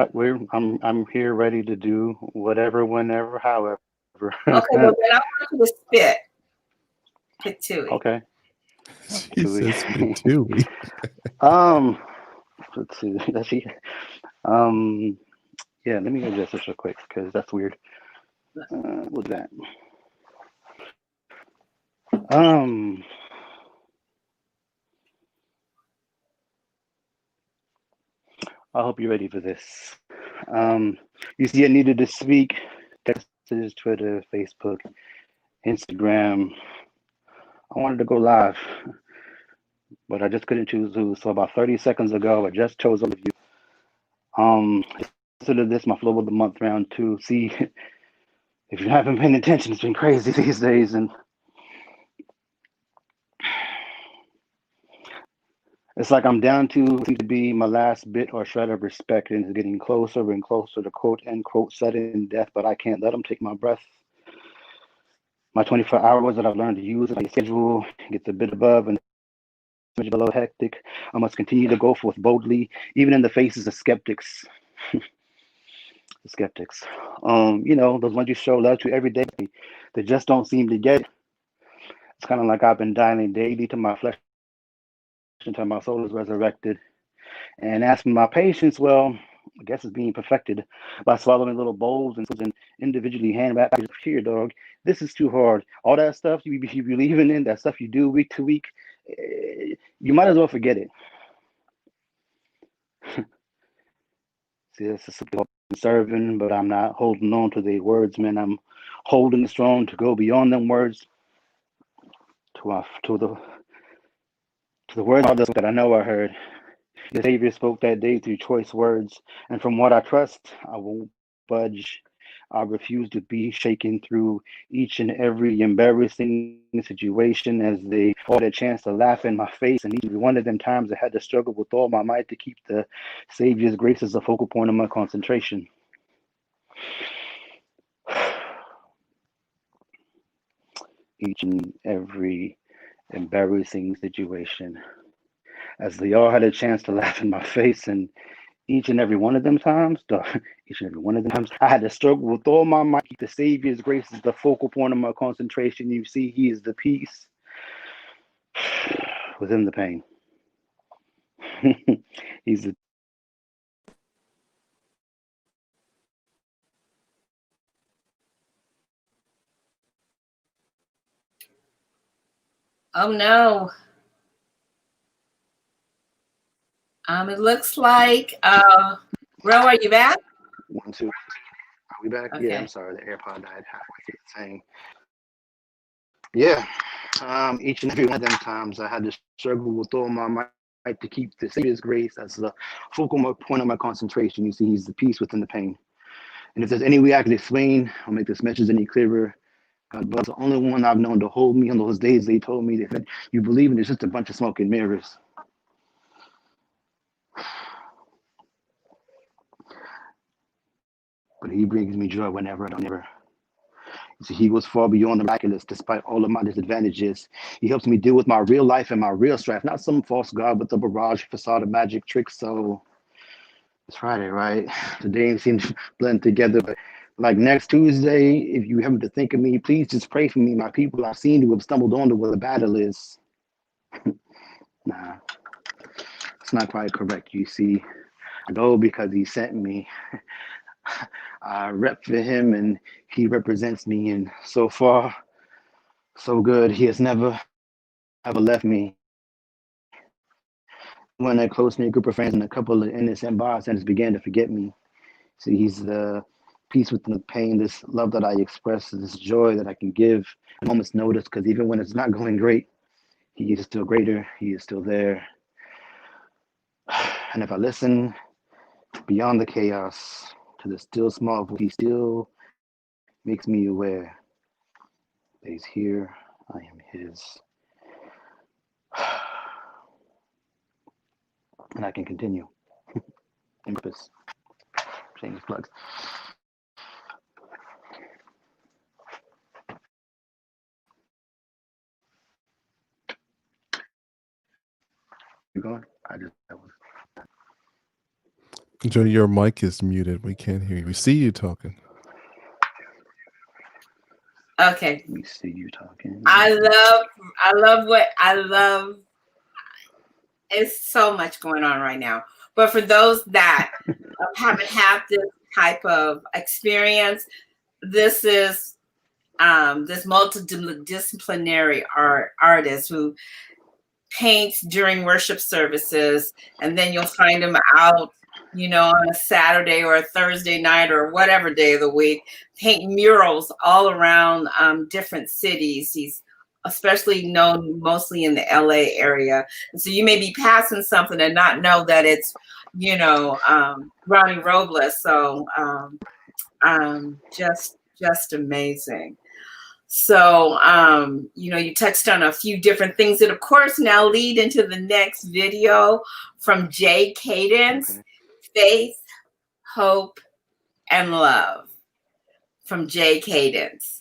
I'm here ready to do whatever, whenever, however. Okay, well then I want you to spit. Patooey. Okay. She says Patooey. Let's see. Does she? Yeah. Let me adjust this real quick because that's weird. What's that? I hope you're ready for this. You see, I needed to speak. Text, Twitter, Facebook, Instagram. I wanted to go live, but I just couldn't choose who. So about 30 seconds ago, I just chose all of you. Consider this my flow of the month round 2. See, if you haven't paying attention, it's been crazy these days, and it's like I'm down to be my last bit or shred of respect, and it's getting closer and closer to quote unquote sudden death, but I can't let them take my breath. My 24 hours that I've learned to use, my schedule gets a bit above and below hectic. I must continue to go forth boldly, even in the faces of skeptics. The skeptics. You know, those ones you show love to every day, they just don't seem to get it. It's kind of like I've been dying daily to my flesh until my soul is resurrected. And asking my patience, well, I guess it's being perfected by swallowing little bowls and individually hand back here, dog. This is too hard. All that stuff you be believing in, that stuff you do week to week, you might as well forget it. See, this is serving, but I'm not holding on to the words, man. I'm holding strong to go beyond them words to the words that I know I heard. The Savior spoke that day through choice words, and from what I trust, I won't budge. I refuse to be shaken through each and every embarrassing situation as they all had a chance to laugh in my face. And each one of them times I had to struggle with all my might to keep the Savior's grace as the focal point of my concentration. Each and every embarrassing situation as they all had a chance to laugh in my face, and each and every one of them times, I had to struggle with all my might. The Savior's grace is the focal point of my concentration. You see, He is the peace within the pain. He's the Oh no. It looks like Ro, are you back? 1, 2. Are we back? Okay. Yeah, I'm sorry. The AirPod died halfway through the thing. Yeah. Each and every one of them times I had to struggle with all my might to keep the Savior's grace as the focal point of my concentration. You see, He's the peace within the pain. And if there's any way I could explain or make this message any clearer, God bless the only one I've known to hold me on those days they told me that you believe in it's just a bunch of smoke and mirrors. But He brings me joy whenever I don't ever. You see, He goes far beyond the miraculous despite all of my disadvantages. He helps me deal with my real life and my real strife, not some false God with a barrage facade of magic tricks. So it's Friday, right? The days seem to blend together, but like next Tuesday, if you happen to think of me, please just pray for me, my people I've seen who have stumbled onto where the battle is. Nah, it's not quite correct. You see, I go because He sent me. I rep for Him and He represents me, and so far, so good. He has never, ever left me. When a close-knit group of friends and a couple of innocent bystanders began to forget me. See, He's the peace within the pain, this love that I express, this joy that I can give at a moment's notice, because even when it's not going great, He is still greater, He is still there. And if I listen beyond the chaos to the still small voice, He still makes me aware that He's here, I am His. And I can continue. In purpose. Shameless plugs. You going? Jody, your mic is muted. We can't hear you. We see you talking. Okay. We see you talking. I love. It's so much going on right now. But for those that haven't had this type of experience, this is this multidisciplinary artist who paints during worship services, and then you'll find him out, on a Saturday or a Thursday night or whatever day of the week, paint murals all around different cities. He's especially known mostly in the LA area. And so you may be passing something and not know that it's, Ronnie Robles. So just amazing. So, you touched on a few different things that, of course, now lead into the next video from Jay Cadence, okay. Faith, Hope, and Love from Jay Cadence.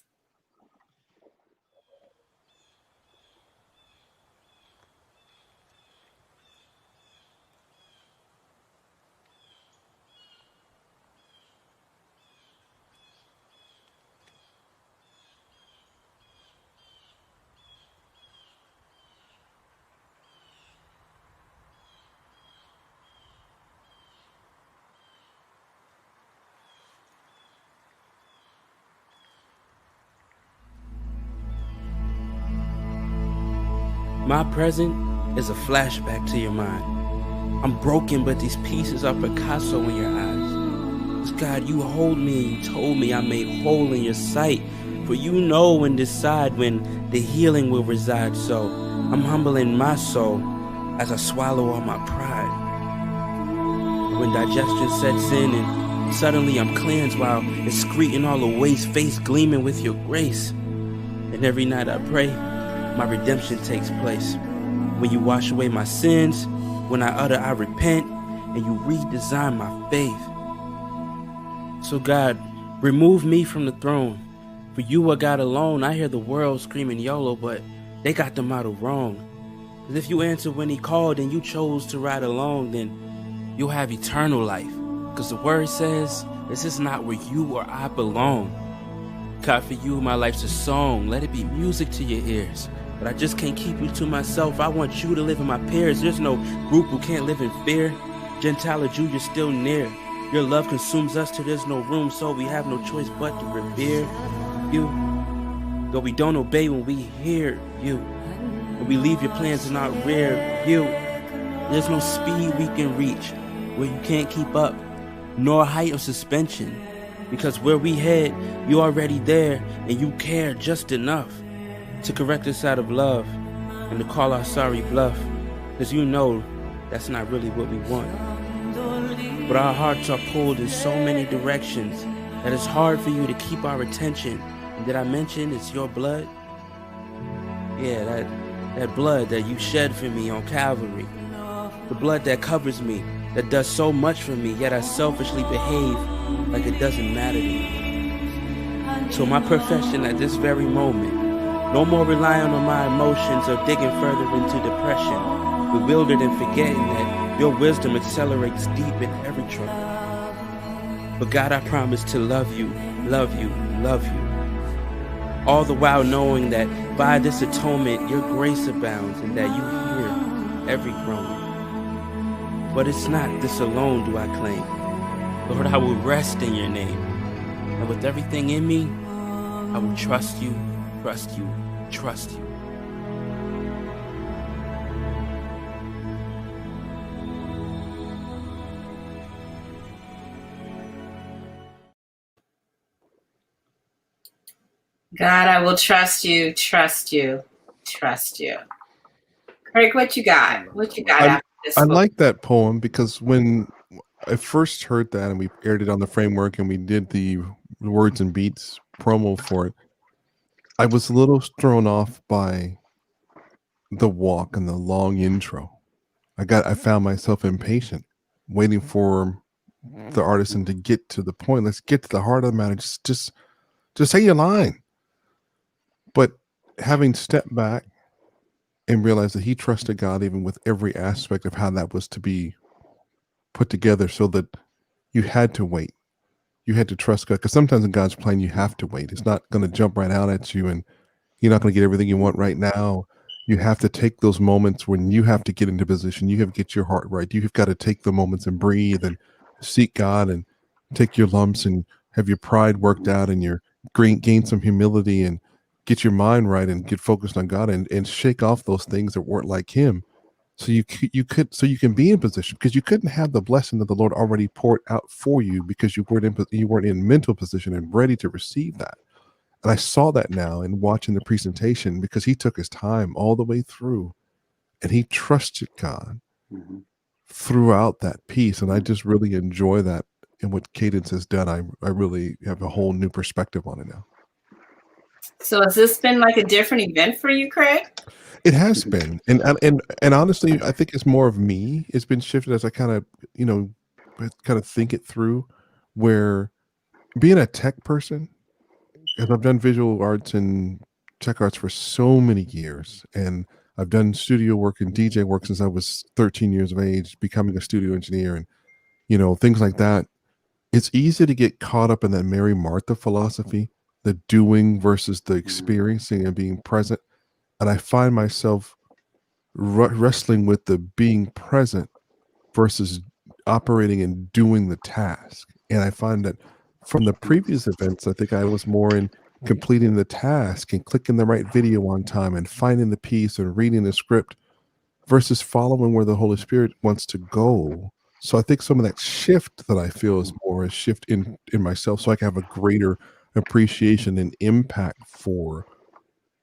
My present is a flashback to your mind. I'm broken, but these pieces are Picasso in your eyes. 'Cause God, you hold me and you told me I'm made whole in your sight. For you know and decide when the healing will reside. So I'm humbling my soul as I swallow all my pride. When digestion sets in and suddenly I'm cleansed while excreting all the waste, face gleaming with your grace. And every night I pray, my redemption takes place. When you wash away my sins, when I utter I repent, and you redesign my faith. So God, remove me from the throne. For you are God alone. I hear the world screaming YOLO, but they got the model wrong. 'Cause if you answered when He called and you chose to ride along, then you'll have eternal life. Because the word says, this is not where you or I belong. God, for you, my life's a song. Let it be music to your ears. But I just can't keep you to myself. I want you to live in my peers. There's no group who can't live in fear. Gentile or Jew, you're still near. Your love consumes us till there's no room, so we have no choice but to revere you. Though we don't obey when we hear you. When we leave your plans in our rear view. There's no speed we can reach where you can't keep up, nor height of suspension. Because where we head, you're already there, and you care just enough to correct us out of love and to call our sorry bluff. Because you know that's not really what we want. But our hearts are pulled in so many directions that it's hard for you to keep our attention. And did I mention it's your blood? Yeah, that blood that you shed for me on Calvary. The blood that covers me, that does so much for me, yet I selfishly behave like it doesn't matter to me. So my profession at this very moment, no more relying on my emotions or digging further into depression, bewildered and forgetting that your wisdom accelerates deep in every trouble. But God, I promise to love you, love you, love you. All the while knowing that by this atonement, your grace abounds and that you hear every groan. But it's not this alone do I claim. Lord, I will rest in your name. And with everything in me, I will trust you, trust you, trust you. God, I will trust you, trust you, trust you. Craig, what you got? What you got after this I book? like that poem because when I first heard that and we aired it on the framework and we did the Words and Beats promo for it, I was a little thrown off by the walk and the long intro. I found myself impatient, waiting for the artisan to get to the point. Let's get to the heart of the matter. Just say your line. But having stepped back and realized that he trusted God even with every aspect of how that was to be put together, so that you had to wait. You had to trust God, because sometimes in God's plan, you have to wait. It's not going to jump right out at you, and you're not going to get everything you want right now. You have to take those moments when you have to get into position. You have to get your heart right. You have got to take the moments and breathe and seek God and take your lumps and have your pride worked out and your gain some humility and get your mind right and get focused on God and shake off those things that weren't like him. So you can be in position, because you couldn't have the blessing of the Lord already poured out for you because you weren't in mental position and ready to receive that. And I saw that now in watching the presentation, because he took his time all the way through and he trusted God throughout that piece. And I just really enjoy that. And what Cadence has done, I really have a whole new perspective on it now. So has this been like a different event for you, Craig? It has been, and honestly, I think it's more of me. It's been shifted as I kind of think it through. Where being a tech person, because I've done visual arts and tech arts for so many years, and I've done studio work and DJ work since I was 13 years of age, becoming a studio engineer, and things like that. It's easy to get caught up in that Mary Martha philosophy, the doing versus the experiencing and being present. And I find myself wrestling with the being present versus operating and doing the task. And I find that from the previous events, I think I was more in completing the task and clicking the right video on time and finding the piece and reading the script versus following where the Holy Spirit wants to go. So I think some of that shift that I feel is more a shift in myself, so I can have a greater appreciation and impact for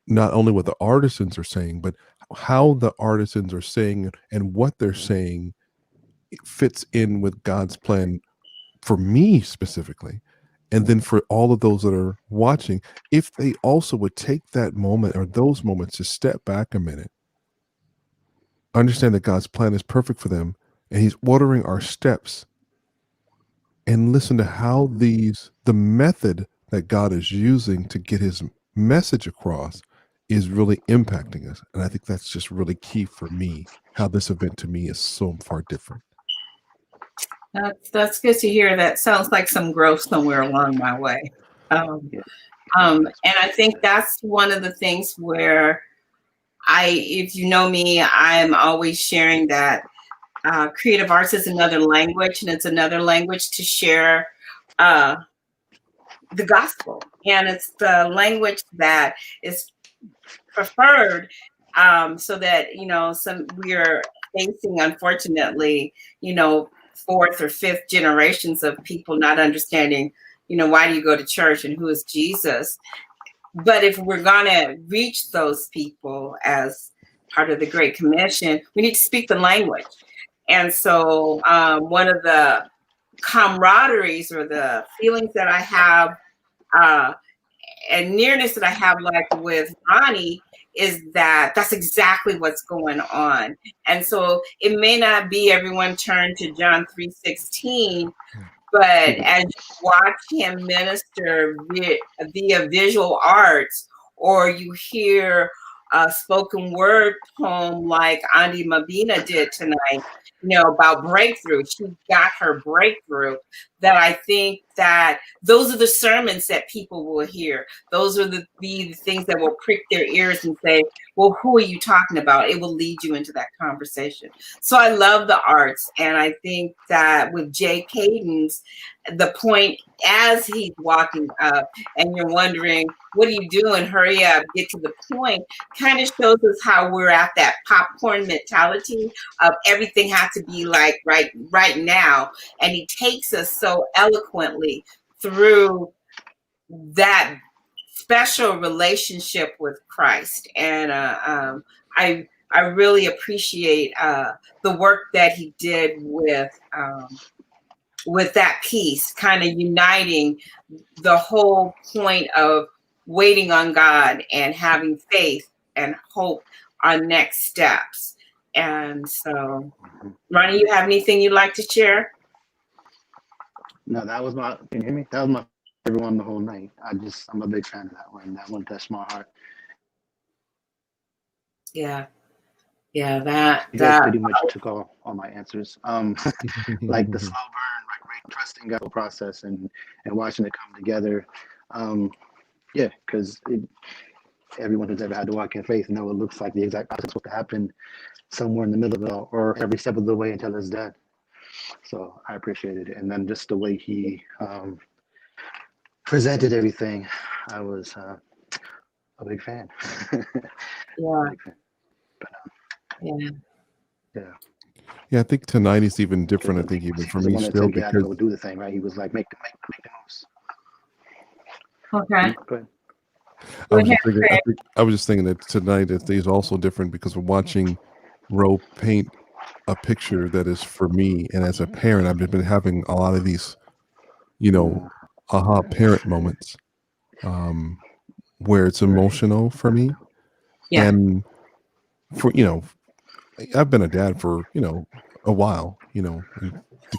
not only what the artisans are saying, but how the artisans are saying and what they're saying fits in with God's plan for me specifically. And then for all of those that are watching, if they also would take that moment or those moments to step back a minute, understand that God's plan is perfect for them and he's ordering our steps, and listen to how the method that God is using to get his message across is really impacting us. And I think that's just really key for me, how this event to me is so far different. That's good to hear. That sounds like some growth somewhere along my way. Um, Yeah. and I think that's one of the things where if you know me, I'm always sharing that creative arts is another language, and it's another language to share the gospel, and it's the language that is preferred, so that we are facing, unfortunately, fourth or fifth generations of people not understanding, why do you go to church and who is Jesus. But if we're gonna reach those people as part of the Great Commission, we need to speak the language. And so one of the camaraderies or the feelings that I have and nearness that I have, like with Ronnie, is that that's exactly what's going on. And so it may not be everyone turn to John 3:16, but as you watch him minister via visual arts, or you hear a spoken word poem like Andi Mabina did tonight, about breakthrough. She got her breakthrough. That I think that those are the sermons that people will hear. Those are the things that will prick their ears and say, well, who are you talking about? It will lead you into that conversation. So I love the arts. And I think that with Jay Cadence, the point as he's walking up and you're wondering, what are you doing? Hurry up, get to the point, kind of shows us how we're at that popcorn mentality of everything has to be like right now. And he takes us so eloquently through that special relationship with Christ. And I really appreciate the work that he did with that piece, kind of uniting the whole point of waiting on God and having faith and hope on next steps. And so, Ronnie, you have anything you'd like to share? No, that was my. Can you hear me? That was my favorite one the whole night. I'm a big fan of that one. That one touched my heart. Yeah, you guys pretty much took all my answers. Like the slow burn, like trusting God process and watching it come together. Yeah, because everyone who's ever had to walk in faith know it looks like the exact opposite is what happened somewhere in the middle of it all, or every step of the way until it's done. So I appreciated it, and then just the way he presented everything, I was a big fan. Yeah. Big fan. But, yeah, I think tonight is even different. I think even for me still, because go do the thing, right? He was like, make the moves. Okay. Go ahead. I was just thinking that tonight is also different because we're watching Ro paint a picture that is for me, and as a parent, I've been having a lot of these, aha parent moments, where it's emotional for me. Yeah. And for I've been a dad for a while. The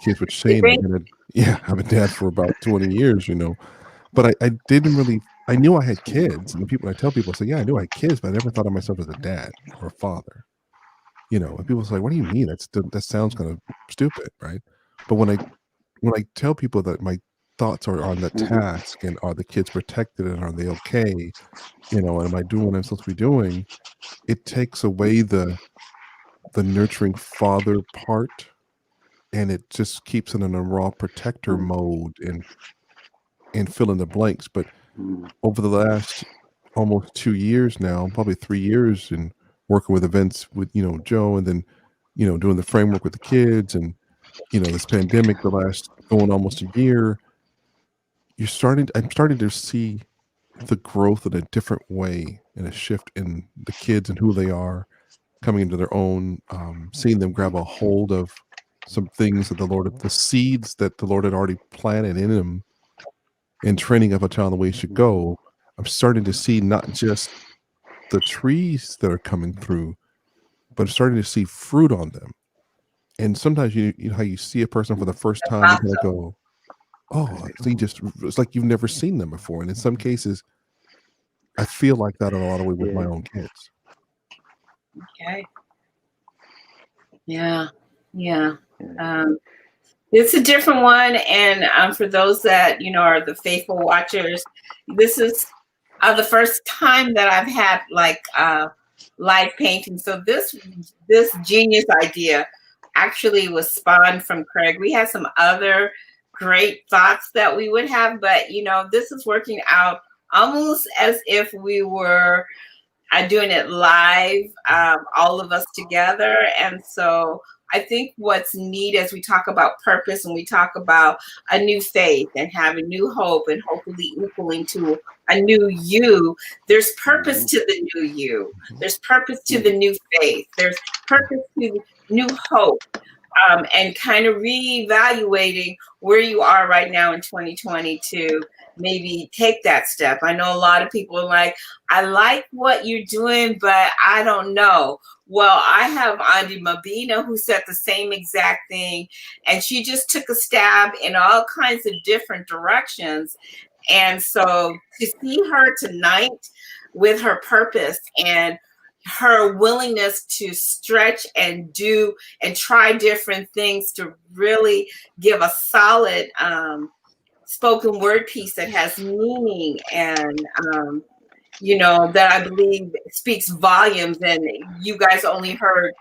kids would say, I'm a dad for about 20 years. But I didn't really. I knew I had kids, and I tell people, I say, yeah, I knew I had kids, but I never thought of myself as a dad or a father. And people say, what do you mean? That sounds kind of stupid, right? But when I tell people that my thoughts are on the task and are the kids protected and are they okay, and am I doing what I'm supposed to be doing, it takes away the nurturing father part, and it just keeps it in a raw protector mode and fill in the blanks. But over the last almost 2 years now, probably 3 years, and working with events with Joe, and then doing the framework with the kids, and this pandemic, the last going almost a year, I'm starting to see the growth in a different way, and a shift in the kids and who they are coming into their own, seeing them grab a hold of some things that the seeds that the Lord had already planted in them, and training of a child the way it should go. I'm starting to see not just the trees that are coming through, but I'm starting to see fruit on them. And sometimes you know how you see a person for the first time, you kind of go, oh, it's like you've never seen them before. And in some cases, I feel like that in a lot of ways with my own kids. Okay. Yeah. It's a different one, and for those that are the faithful watchers, this is the first time that I've had like live painting. So this genius idea actually was spawned from Craig. We had some other great thoughts that we would have, but this is working out almost as if we were doing it live, all of us together. And so I think what's neat as we talk about purpose and we talk about a new faith and having new hope and hopefully equaling to a new you, there's purpose to the new you. There's purpose to the new faith. There's purpose to new hope. And kind of reevaluating where you are right now in 2020 to maybe take that step. I know a lot of people are like, I like what you're doing, but I don't know. Well, I have Andi Mabina who said the same exact thing, and she just took a stab in all kinds of different directions. And so to see her tonight with her purpose and her willingness to stretch and do and try different things to really give a solid spoken word piece that has meaning and that I believe speaks volumes. And you guys only heard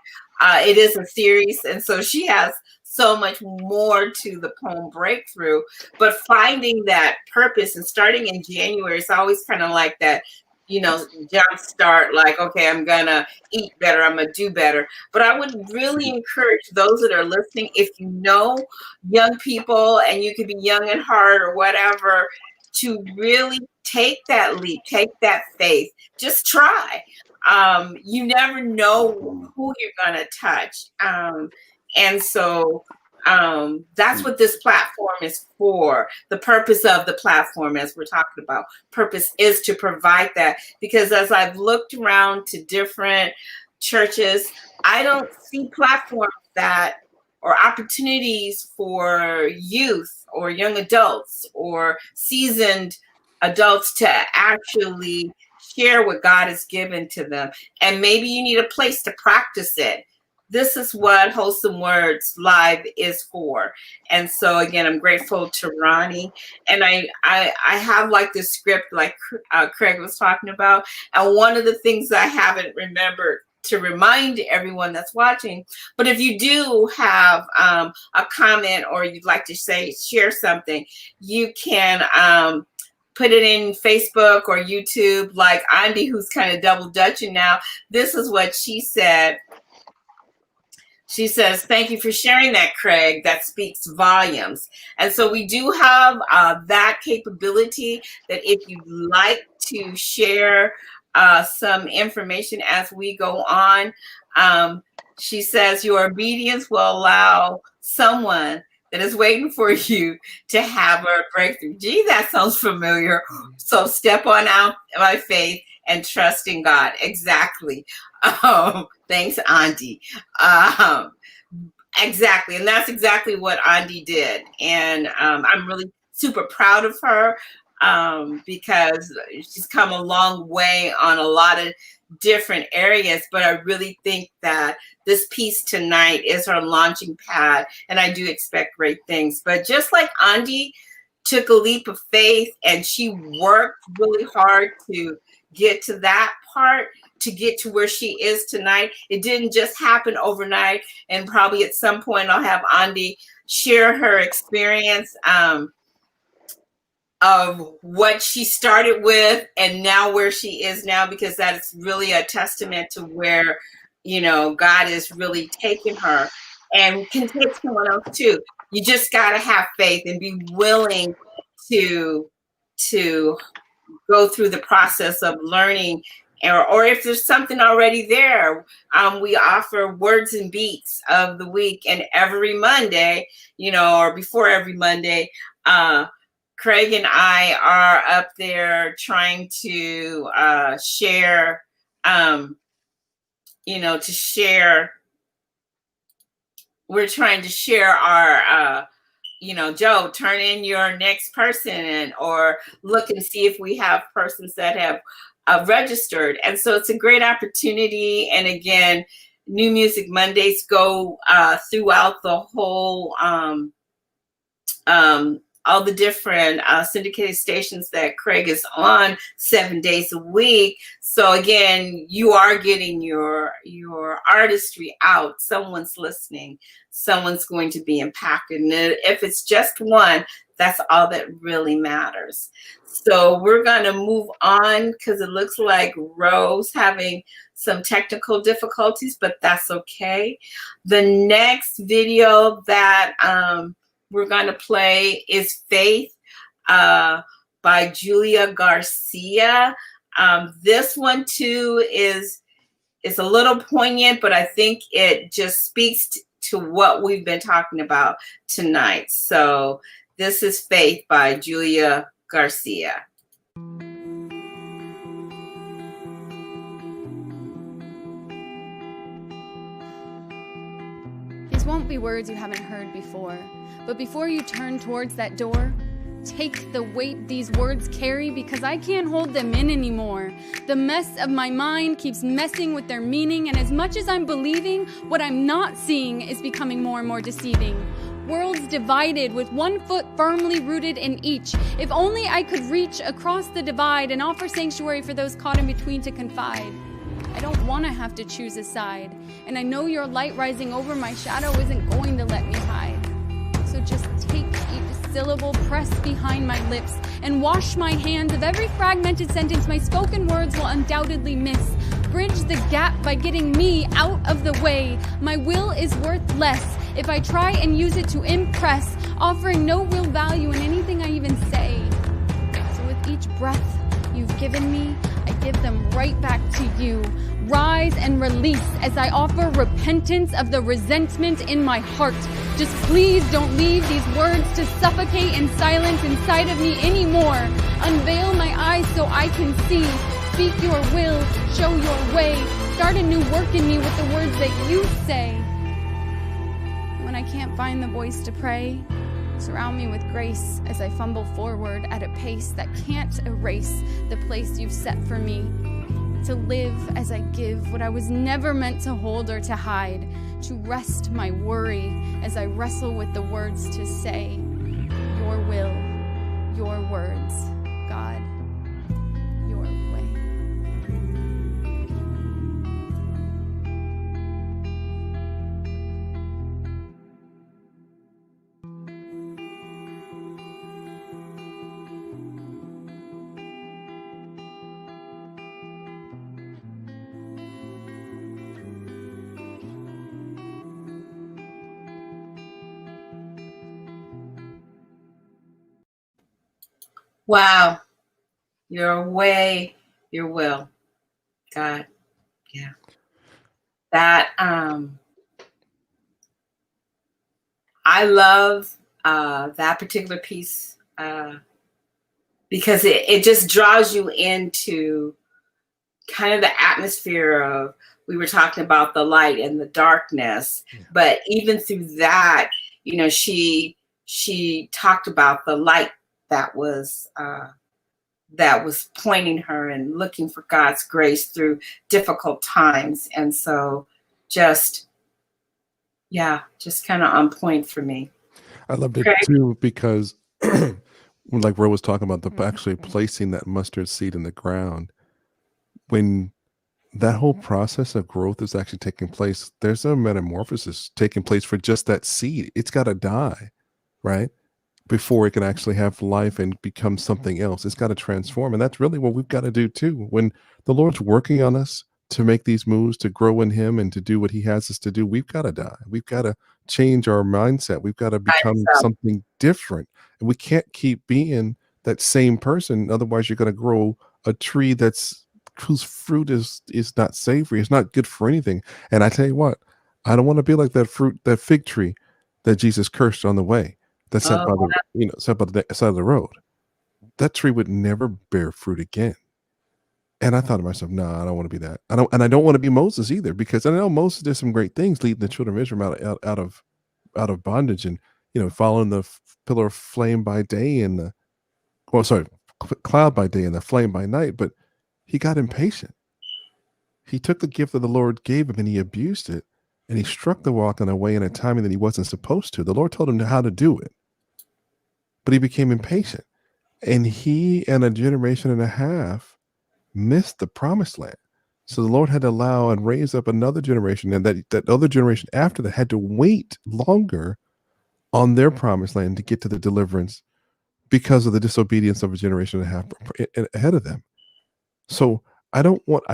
it is a series, and so she has so much more to the poem Breakthrough. But finding that purpose and starting in January, it's always kind of like that jump start, like, okay, I'm gonna eat better, I'm gonna do better. But I would really encourage those that are listening, if you know young people and you could be young at heart or whatever, to really take that leap, take that faith, just try. You never know who you're gonna touch. And so that's what this platform is for. The purpose of the platform, as we're talking about, purpose is to provide that. Because as I've looked around to different churches, I don't see platforms that or opportunities for youth or young adults or seasoned adults to actually share what God has given to them. And maybe you need a place to practice it. This is what Wholesome Words Live is for. And so again, I'm grateful to Ronnie. And I have like this script like Craig was talking about. And one of the things I haven't remembered to remind everyone that's watching, but if you do have a comment or you'd like to share something, you can put it in Facebook or YouTube, like Andi, who's kind of double dutching now. This is what she said. She says, thank you for sharing that, Craig. That speaks volumes. And so we do have that capability that if you'd like to share some information as we go on, she says, your obedience will allow someone that is waiting for you to have a breakthrough. Gee, that sounds familiar. So step on out by faith and trust in God. Exactly. Thanks, Andi. Exactly. And that's exactly what Andi did. And I'm really super proud of her because she's come a long way on a lot of different areas. But I really think that this piece tonight is her launching pad. And I do expect great things. But just like Andi took a leap of faith and she worked really hard to get to that part, to get to where she is tonight. It didn't just happen overnight. And probably at some point I'll have Andi share her experience of what she started with and now where she is now, because that is really a testament to where, God is really taking her and can take someone else too. You just got to have faith and be willing to go through the process of learning, or if there's something already there, we offer words and beats of the week, and every Monday, or before every Monday, Craig and I are up there trying to share, we're trying to share our Joe, turn in your next person, or look and see if we have persons that have registered. And so it's a great opportunity. And again, New Music Mondays go throughout the whole all the different syndicated stations that Craig is on 7 days a week. So again, you are getting your artistry out. Someone's listening. Someone's going to be impacted. And if it's just one, that's all that really matters. So we're going to move on because it looks like Rose having some technical difficulties, but that's okay. The next video that we're going to play is Faith by Julia Garcia. This one too is a little poignant, but I think it just speaks to what we've been talking about tonight. So this is Faith by Julia Garcia. These won't be words you haven't heard before, but before you turn towards that door, take the weight these words carry, because I can't hold them in anymore. The mess of my mind keeps messing with their meaning, and as much as I'm believing, what I'm not seeing is becoming more and more deceiving. Worlds divided with one foot firmly rooted in each. If only I could reach across the divide and offer sanctuary for those caught in between to confide. I don't want to have to choose a side, and I know your light rising over my shadow isn't going to let me hide. So just take each syllable, press behind my lips, and wash my hands of every fragmented sentence my spoken words will undoubtedly miss. Bridge the gap by getting me out of the way. My will is worth less if I try and use it to impress, offering no real value in anything I even say. So with each breath you've given me, I give them right back to you. Rise and release as I offer repentance of the resentment in my heart. Just please don't leave these words to suffocate in silence inside of me anymore. Unveil my eyes so I can see. Speak your will, show your way. Start a new work in me with the words that you say. When I can't find the voice to pray, surround me with grace as I fumble forward at a pace that can't erase the place you've set for me. To live as I give what I was never meant to hold or to hide. To rest my worry as I wrestle with the words to say. Your will, your words, God, your way. Wow. Your way, your will. God. Yeah. That I love that particular piece because it just draws you into kind of the atmosphere of, we were talking about the light and the darkness, but even through that, you know, she talked about the light that was pointing her and looking for God's grace through difficult times. And so just kind of on point for me. I loved it too, because like Ro was talking about, the actually placing that mustard seed in the ground, when that whole process of growth is actually taking place, there's a metamorphosis taking place for just that seed. It's got to die, right? Before it can actually have life and become something else. It's got to transform. And that's really what we've got to do too. When the Lord's working on us to make these moves, to grow in him and to do what he has us to do, we've got to die. We've got to change our mindset. We've got to become something different. And we can't keep being that same person. Otherwise, you're going to grow a tree whose fruit is not savory. It's not good for anything. And I tell you what, I don't want to be like that fig tree that Jesus cursed on the way. That's set by the side of the road. That tree would never bear fruit again. And I thought to myself, no, I don't want to be that. I don't want to be Moses either, because I know Moses did some great things, leading the children of Israel out of bondage, and following the pillar of flame by day and cloud by day and the flame by night. But he got impatient. He took the gift that the Lord gave him and he abused it. And he struck the rock in a way, in a timing that he wasn't supposed to. The Lord told him how to do it. but he became impatient. And he and a generation and a half missed the promised land. So the Lord had to allow and raise up another generation, and that other generation after that had to wait longer on their promised land to get to the deliverance because of the disobedience of a generation and a half ahead of them. So I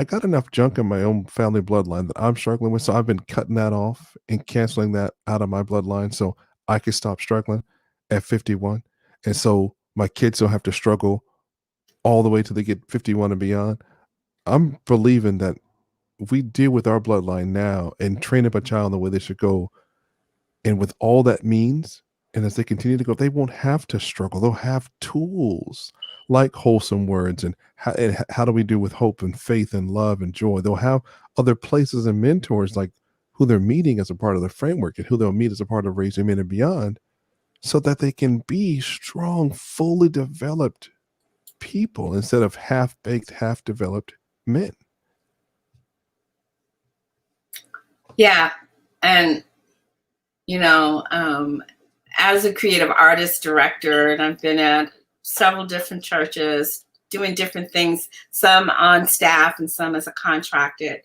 got enough junk in my own family bloodline that I'm struggling with. So I've been cutting that off and canceling that out of my bloodline so I could stop struggling at 51. And so my kids don't have to struggle all the way till they get 51 and beyond. I'm believing that if we deal with our bloodline now and train up a child the way they should go, and with all that means, and as they continue to go, they won't have to struggle. They'll have tools like wholesome words and how do we do with hope and faith and love and joy. They'll have other places and mentors like who they're meeting as a part of the framework and who they'll meet as a part of Raising Men and Beyond, so that they can be strong, fully developed people instead of half-baked, half-developed men. Yeah. And, as a creative artist director, and I've been at several different churches doing different things, some on staff and some as a contracted.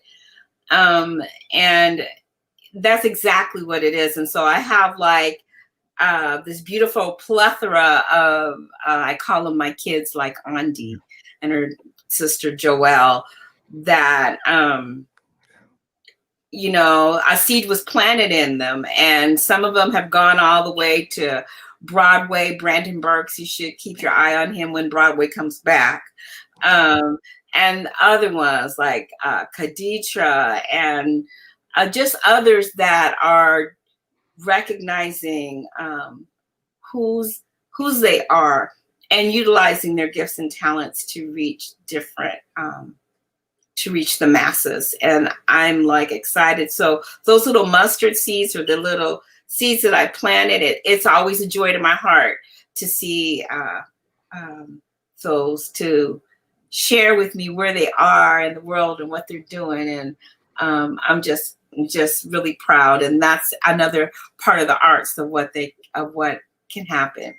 And that's exactly what it is. And so I have like this beautiful plethora of, I call them my kids, like Andi and her sister Joelle, that, a seed was planted in them, and some of them have gone all the way to Broadway. Brandon Burks, you should keep your eye on him when Broadway comes back. And other ones like Kaditra and just others that are recognizing whose they are and utilizing their gifts and talents to reach to reach the masses. And I'm like excited. So those little mustard seeds, or the little seeds that I planted, it's always a joy to my heart to see those to share with me where they are in the world and what they're doing. And I'm just really proud. And that's another part of the arts of what can happen.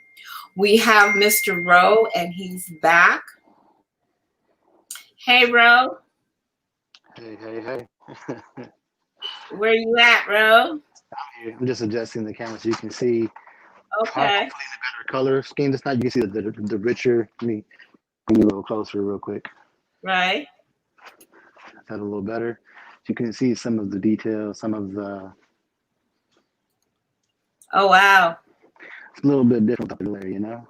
We have Mr. Rowe, and he's back. Hey, Rowe. Hey. Where you at, Rowe? I'm just adjusting the camera so you can see. Okay. Hopefully in a better color scheme this time. You can see the richer. Let me bring you a little closer real quick. Right. Is that a little better? So you can see some of the details, some of the. Oh, wow. It's a little bit different up there,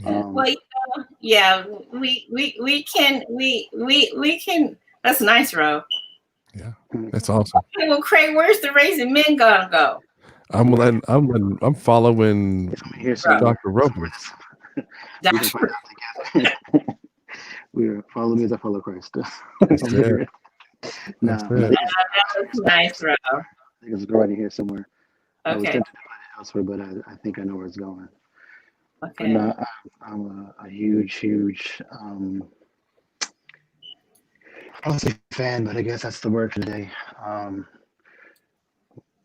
Well, yeah, we can. That's nice, Ro. Yeah, that's awesome. Okay, well, Craig, where's the Raising Men gonna go? I'm following Dr. Robles. We're follow me as I follow Christ. That's it. That looks nice, Ro. I think it's right in here somewhere. Okay. I was tempted to put it elsewhere, but I think I know where it's going. Okay. No, I'm a huge I don't say fan, but I guess that's the word for today.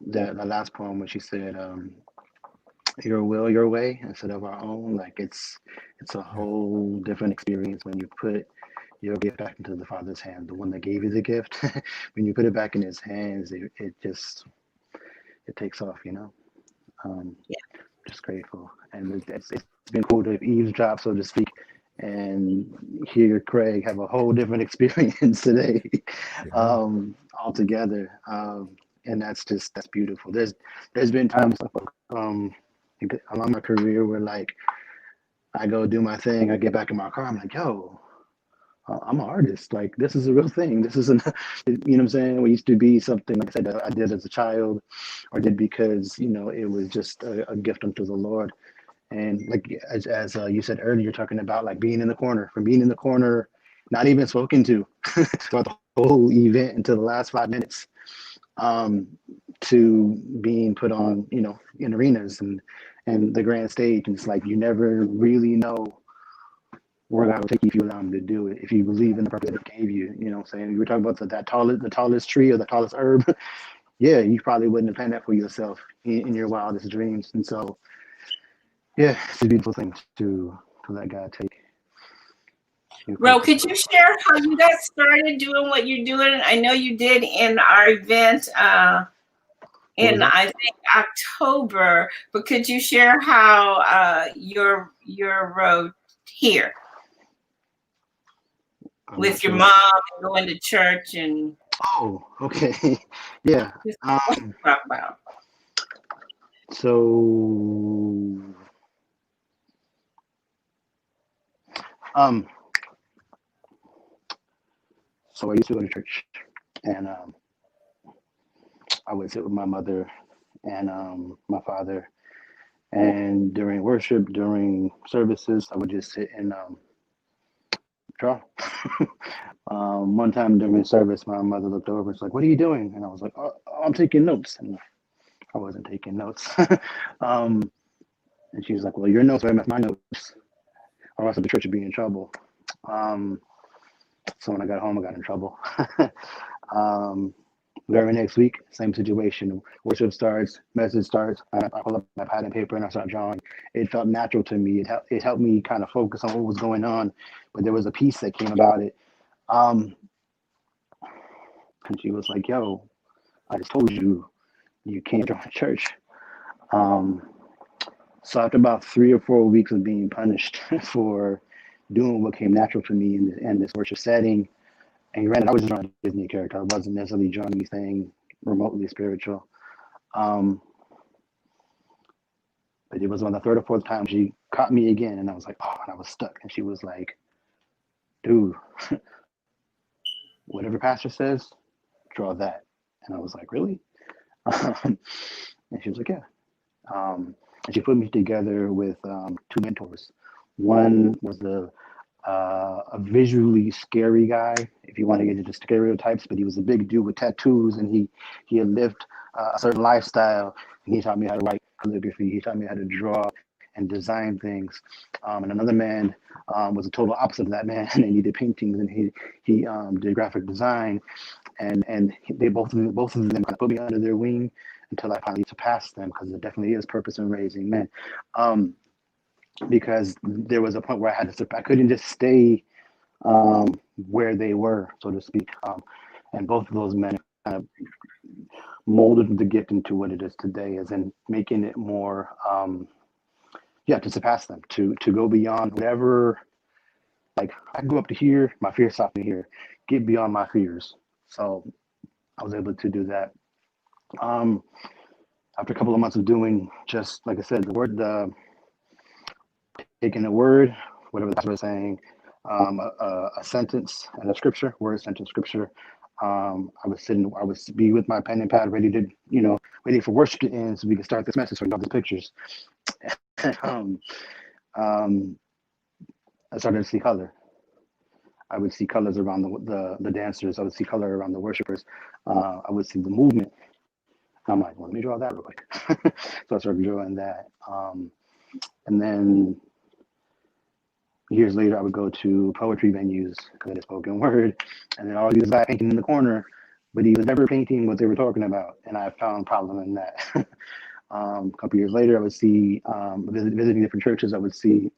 The last poem when she said, "Your will, your way," instead of our own. Like it's a whole different experience when you put your gift back into the Father's hand, the one that gave you the gift. When you put it back in His hands, it takes off, Just grateful, and it's been cool to eavesdrop, so to speak, and hear Craig have a whole different experience today, altogether. And that's beautiful. There's been times along my career where like I go do my thing, I get back in my car, I'm like, yo, I'm an artist. Like this is a real thing. This isn't, you know what I'm saying? It used to be something, like I said, that I did as a child, or did because it was just a gift unto the Lord. And like as you said earlier, talking about like being in the corner, from being in the corner, not even spoken to throughout the whole event until the last 5 minutes, to being put on, in arenas and the grand stage. And it's like you never really know where God will take you if you allow Him to do it. If you believe in the purpose that He gave you, you know what I'm saying? You were talking about the tallest tree or the tallest herb. Yeah, you probably wouldn't have planned that for yourself in your wildest dreams. And so Yeah, it's a beautiful thing to let God take you. Ro, could you share how you got started doing what you're doing? I know you did in our event in, I think, October, but could you share how your road here with your mom and going to church and? Oh, okay. Yeah. Talk about. So, so I used to go to church, and I would sit with my mother and my father, and during worship, during services, I would just sit and draw. One time during service, my mother looked over and was like, "What are you doing?" And I was like, "Oh, I'm taking notes." And I wasn't taking notes. And she was like, "Well, your notes are my notes, or else the church would be in trouble." So when I got home, I got in trouble. Very next week, same situation. Worship starts, message starts. I pull up my pad and paper and I start drawing. It felt natural to me. It helped me kind of focus on what was going on, but there was a piece that came about it. And she was like, "Yo, I just told you, you can't join church." So after about 3 or 4 weeks of being punished for doing what came natural to me in this worship setting, and granted, I was just drawing a Disney character. I wasn't necessarily drawing anything remotely spiritual. But it was on the third or fourth time she caught me again, and I was like, "Oh," and I was stuck. And she was like, "Dude, whatever pastor says, draw that." And I was like, "Really?" And she was like, "Yeah." And she put me together with 2 mentors. One was a visually scary guy, if you want to get into stereotypes, but he was a big dude with tattoos, and he had lived a certain lifestyle, and he taught me how to write calligraphy. He taught me how to draw and design things. And another man was a total opposite of that man, and he did paintings, and he did graphic design, and they both of them kind of put me under their wing until I finally surpassed them, because there definitely is purpose in raising men. Because there was a point where I couldn't just stay where they were, so to speak. And both of those men kind of molded the gift into what it is today, as in making it more, to surpass them, to go beyond whatever. Like, I go up to here, my fears stop me here. Get beyond my fears. So I was able to do that. After a couple of months of doing, just like I said, taking a word, whatever the pastor was saying, a sentence and a scripture, word, sentence, scripture. I would be with my pen and pad, ready for worship to end, so we could start this message, so we got the pictures. I started to see color. I would see colors around the dancers. I would see color around the worshipers. I would see the movement. I'm like, well, let me draw that real quick. So I started drawing that. And then years later, I would go to poetry venues because I did spoken word. And then all these guys painting in the corner, but he was never painting what they were talking about. And I found a problem in that. A couple years later, I would see, visiting different churches, I would see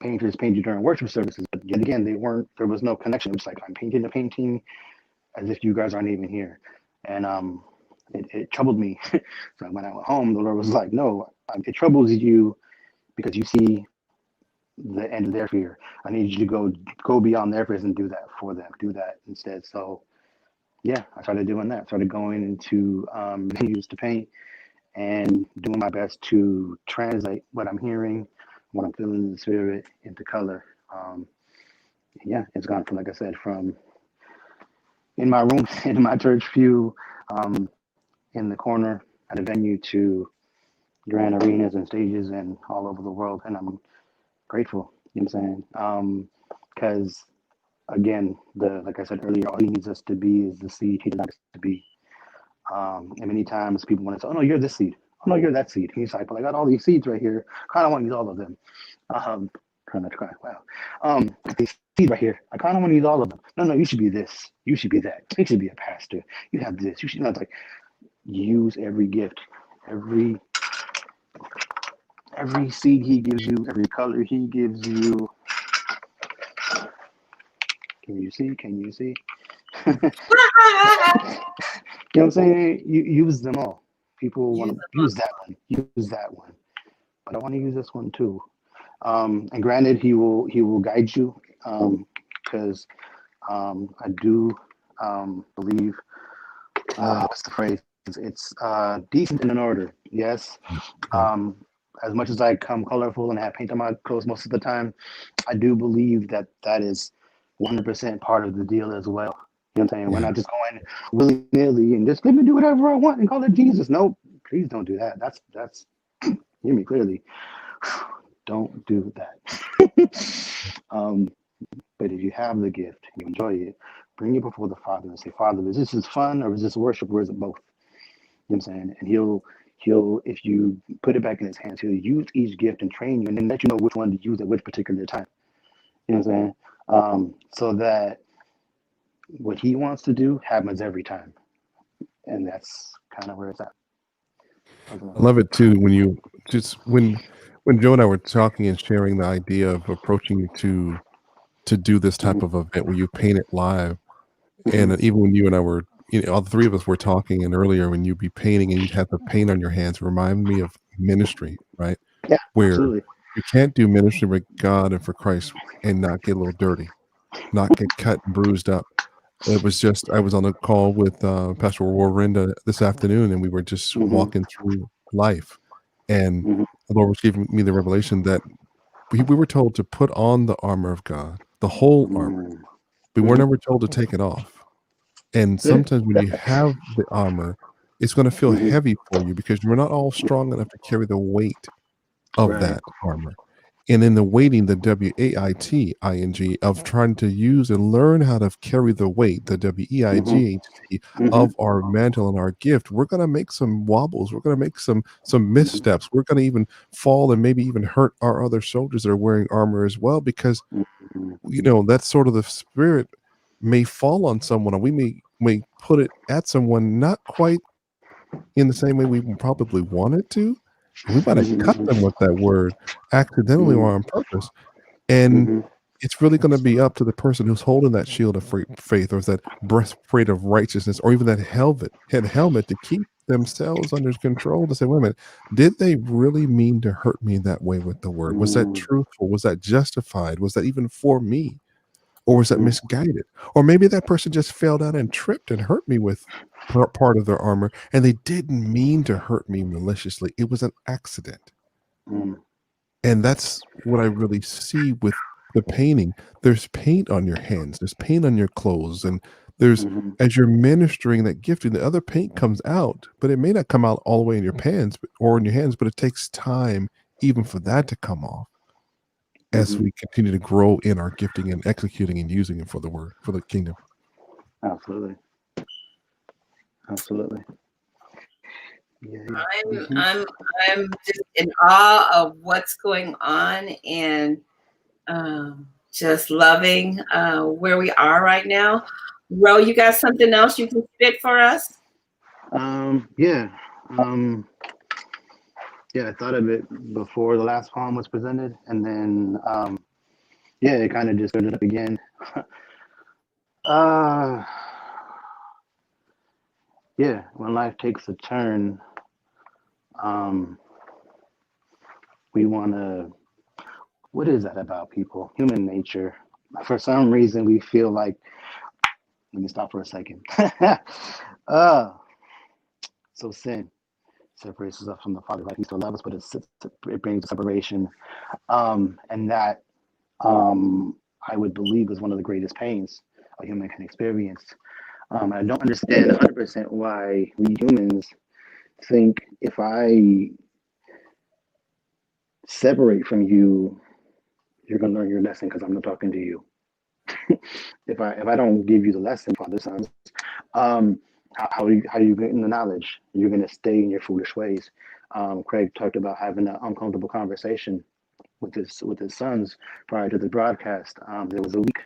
painters painting during worship services. But yet again, there was no connection. It was like, I'm painting a painting as if you guys aren't even here. And it troubled me. So when I went home, the Lord was like, "No, it troubles you because you see the end of their fear. I need you to go beyond their fears and do that for them. Do that instead." So yeah, I started doing that. Started going into venues to paint and doing my best to translate what I'm hearing, what I'm feeling in the spirit, into color. It's gone from, like I said, from in my room, in my church pew, in the corner at a venue, to grand arenas and stages and all over the world. And I'm grateful, you know what I'm saying? Because again, like I said earlier, all he needs us to be is the seed he designed us to be. And many times people want to say, "Oh no, you're this seed. Oh no, you're that seed." He's like, "But I got all these seeds right here. Kind of want to use all of them." Trying not to cry. Wow. These seeds right here. I kind of want to use all of them. No, you should be this. You should be that. You should be a pastor. You have this. You should not, like, use every gift, every every seed he gives you, every color he gives you. Can you see? Can you see? You know what I'm saying? You use them all. People want to use that one. Use that one. But I want to use this one too. And granted, he will guide you, because I do believe, what's the phrase? It's decent and in order. Yes. As much as I come colorful and have paint on my clothes most of the time, I do believe that that is 100% part of the deal as well. You know what I'm saying? We're not just going willy-nilly and just let me do whatever I want and call it Jesus. No, please don't do that. That's hear me clearly. Don't do that. But if you have the gift, you enjoy it, bring it before the Father and say, Father, is this just fun or is this worship or is it both? You know what I'm saying? And he'll, if you put it back in his hands, he'll use each gift and train you and then let you know which one to use at which particular time. You know what I'm saying? So that what he wants to do happens every time. And that's kind of where it's at. I love it too when you just when Joe and I were talking and sharing the idea of approaching to do this type of event where you paint it live, and even when you and I were, all the three of us were talking, and earlier when you'd be painting and you'd have the paint on your hands, remind me of ministry, right? Yeah, where absolutely. you can't do ministry with God and for Christ and not get a little dirty, not get cut and bruised up. It was just, I was on a call with Pastor Warrinda this afternoon, and we were just walking through life. And the Lord was giving me the revelation that we were told to put on the armor of God, the whole armor. We were never told to take it off. And sometimes when you have the armor, it's going to feel heavy for you because you're not all strong enough to carry the weight of that armor. And in the waiting, the WAITING of trying to use and learn how to carry the weight, the WEIGHT of our mantle and our gift, we're going to make some wobbles. We're going to make some missteps. We're going to even fall and maybe even hurt our other soldiers that are wearing armor as well, because, that's sort of the spirit may fall on someone, and we may put it at someone not quite in the same way we probably wanted to. We might have cut them with that word accidentally or on purpose. And it's really going to be up to the person who's holding that shield of faith, or that breastplate of righteousness, or even that helmet to keep themselves under control, to say, wait a minute, did they really mean to hurt me that way with the word? Was that truthful? Was that justified? Was that even for me? Or was that misguided? Or maybe that person just fell down and tripped and hurt me with part of their armor, and they didn't mean to hurt me maliciously. It was an accident. And that's what I really see with the painting. There's paint on your hands, there's paint on your clothes, and there's, as you're ministering that gifting, the other paint comes out, but it may not come out all the way in your pants or in your hands, but it takes time even for that to come off as we continue to grow in our gifting and executing and using it for the word, for the kingdom. Absolutely. Yeah. I'm just in awe of what's going on, and just loving where we are right now. Ro, you got something else you can spit for us? I thought of it before the last poem was presented, and then it kind of just started up again. When life takes a turn, we want to, what is that about people? Human nature. For some reason, we feel like, let me stop for a second. So sin separates us from the Father, right? He still loves us, but it brings separation. And that, I would believe, is one of the greatest pains a human can experience. I don't understand 100% why we humans think if I separate from you, you're going to learn your lesson because I'm not talking to you. if I don't give you the lesson, Father, sons, how do you get in the knowledge? You're going to stay in your foolish ways. Craig talked about having an uncomfortable conversation with his sons prior to the broadcast. There was a week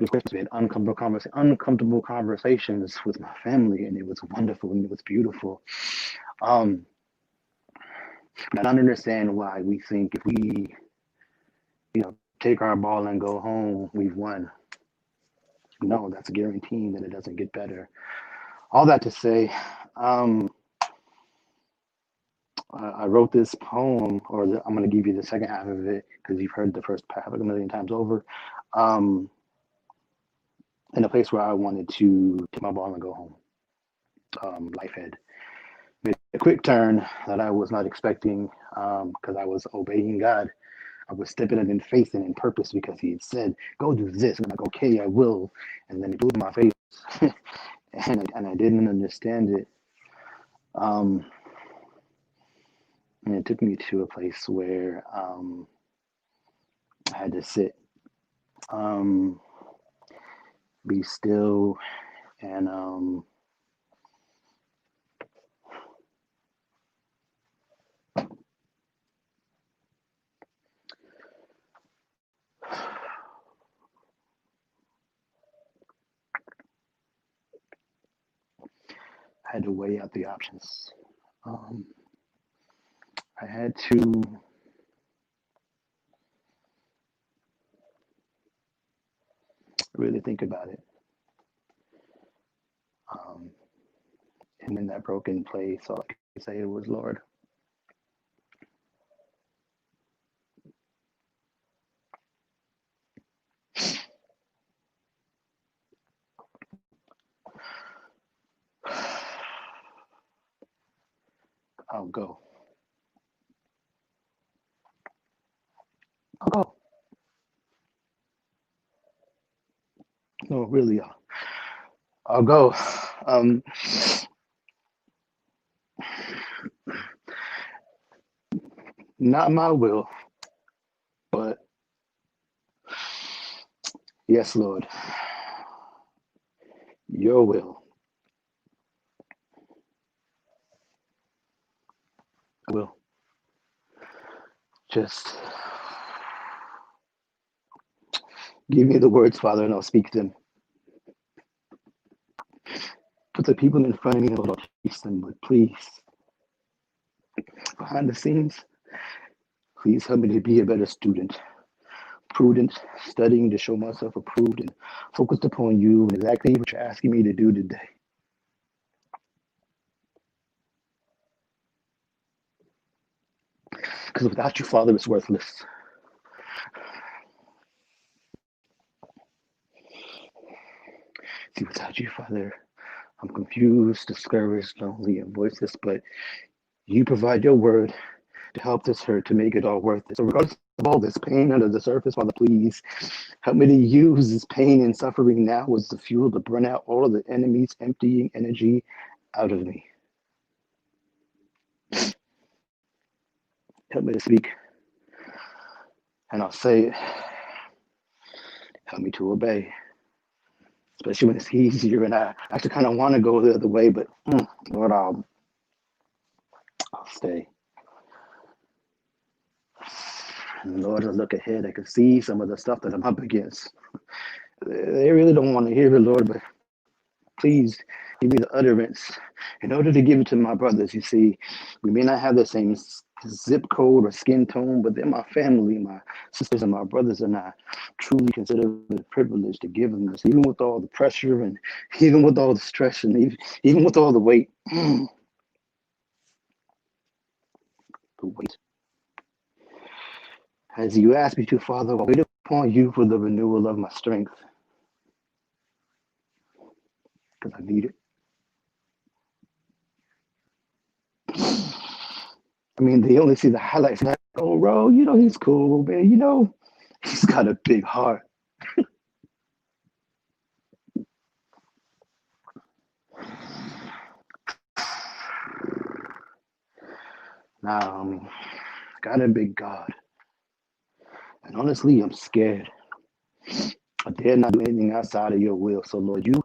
of Christmas. We had uncomfortable conversations with my family, and it was wonderful and it was beautiful. And I don't understand why we think if we, take our ball and go home, we've won. No, that's guaranteeing that it doesn't get better. All that to say, I wrote this poem, I'm going to give you the second half of it because you've heard the first half a million times over, in a place where I wanted to take my ball and go home. Life had made a quick turn that I was not expecting because I was obeying God. I was stepping it in faith and in purpose because he had said, go do this. And I'm like, okay, I will. And then it blew in my face. and I didn't understand it. And it took me to a place where I had to sit, be still, and I had to weigh out the options. I had to really think about it. And in that broken place, all I could say was, Lord, I'll go. I'll go. No, really, I'll go. Not my will, but yes, Lord, your will. I will. Just give me the words, Father, and I'll speak them. Put the people in front of me, Lord, I'll teach them, but please, behind the scenes, please help me to be a better student, prudent, studying to show myself approved and focused upon you and exactly what you're asking me to do today. Because without you, Father, it's worthless. See, without you, Father, I'm confused, discouraged, lonely, and voiceless, but you provide your word to help this hurt, to make it all worth it. So regardless of all this pain under the surface, Father, please help me to use this pain and suffering now as the fuel to burn out all of the enemy's emptying energy out of me. Help me to speak, and I'll say it. Help me to obey, especially when it's easier and I actually kind of want to go the other way, but Lord, I'll stay. And Lord, I look ahead, I can see some of the stuff that I'm up against. They really don't want to hear it, Lord, but please give me the utterance in order to give it to my brothers. You see, we may not have the same zip code or skin tone, but they're my family, my sisters and my brothers, and I truly consider it a privilege to give them this, even with all the pressure and even with all the stress and even with all the weight. The weight. As you ask me to, Father, I wait upon you for the renewal of my strength, because I need it. I mean, they only see the highlights. Like, oh, bro, he's cool, man. He's got a big heart. Now, got a big God. And honestly, I'm scared. I dare not do anything outside of your will. So, Lord, you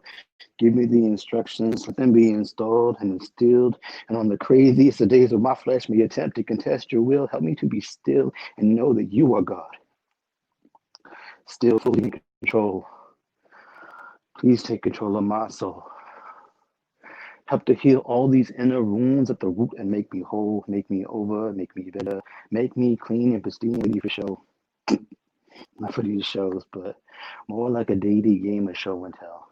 give me the instructions, let them be installed and instilled. And on the craziest of days of my flesh may attempt to contest your will, help me to be still and know that you are God. Still fully in control. Please take control of my soul. help to heal all these inner wounds at the root and make me whole, make me over, make me better, make me clean and pristine, ready for show. Not for these shows, but more like a daily game of show and tell.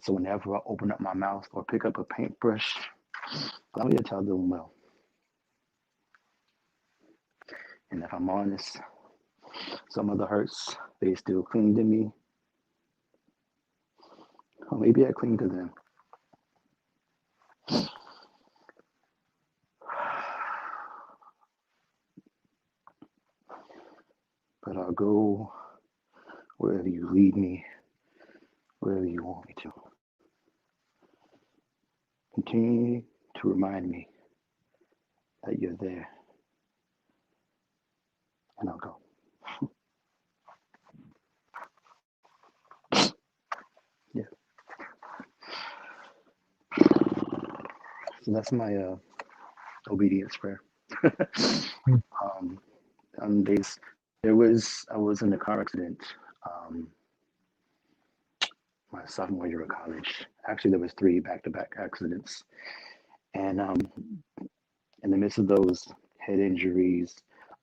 So whenever I open up my mouth or pick up a paintbrush, allow me to tell them well. And if I'm honest, some of the hurts, they still cling to me. Or maybe I cling to them. But I'll go wherever you lead me, wherever you want me to. Continue to remind me that you're there. And I'll go. Yeah. So that's my obedience prayer. On days, I was in a car accident my sophomore year of college. Actually, there was 3 back-to-back accidents. And in the midst of those head injuries,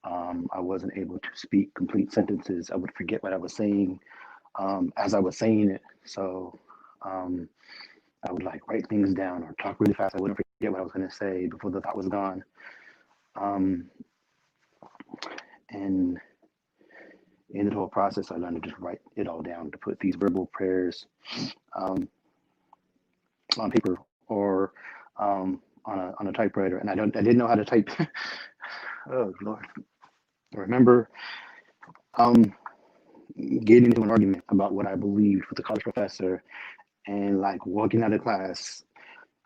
I wasn't able to speak complete sentences. I would forget what I was saying as I was saying it. So I would like write things down or talk really fast. I wouldn't forget what I was going to say before the thought was gone. And in the whole process, I learned to just write it all down, to put these verbal prayers on paper or on a typewriter. And I didn't know how to type. Oh Lord! I remember getting into an argument about what I believed with the college professor, and like walking out of class,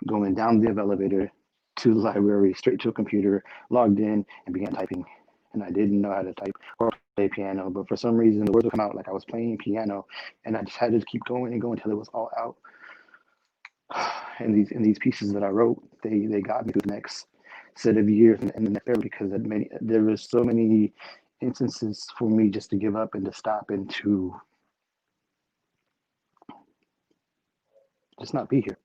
going down the elevator to the library, straight to a computer, logged in, and began typing. And I didn't know how to type or play piano, but for some reason the words would come out like I was playing piano, and I just had to keep going and going until it was all out. And these pieces that I wrote, they got me through the next set of years and the next era, because there was so many instances for me just to give up and to stop and to just not be here.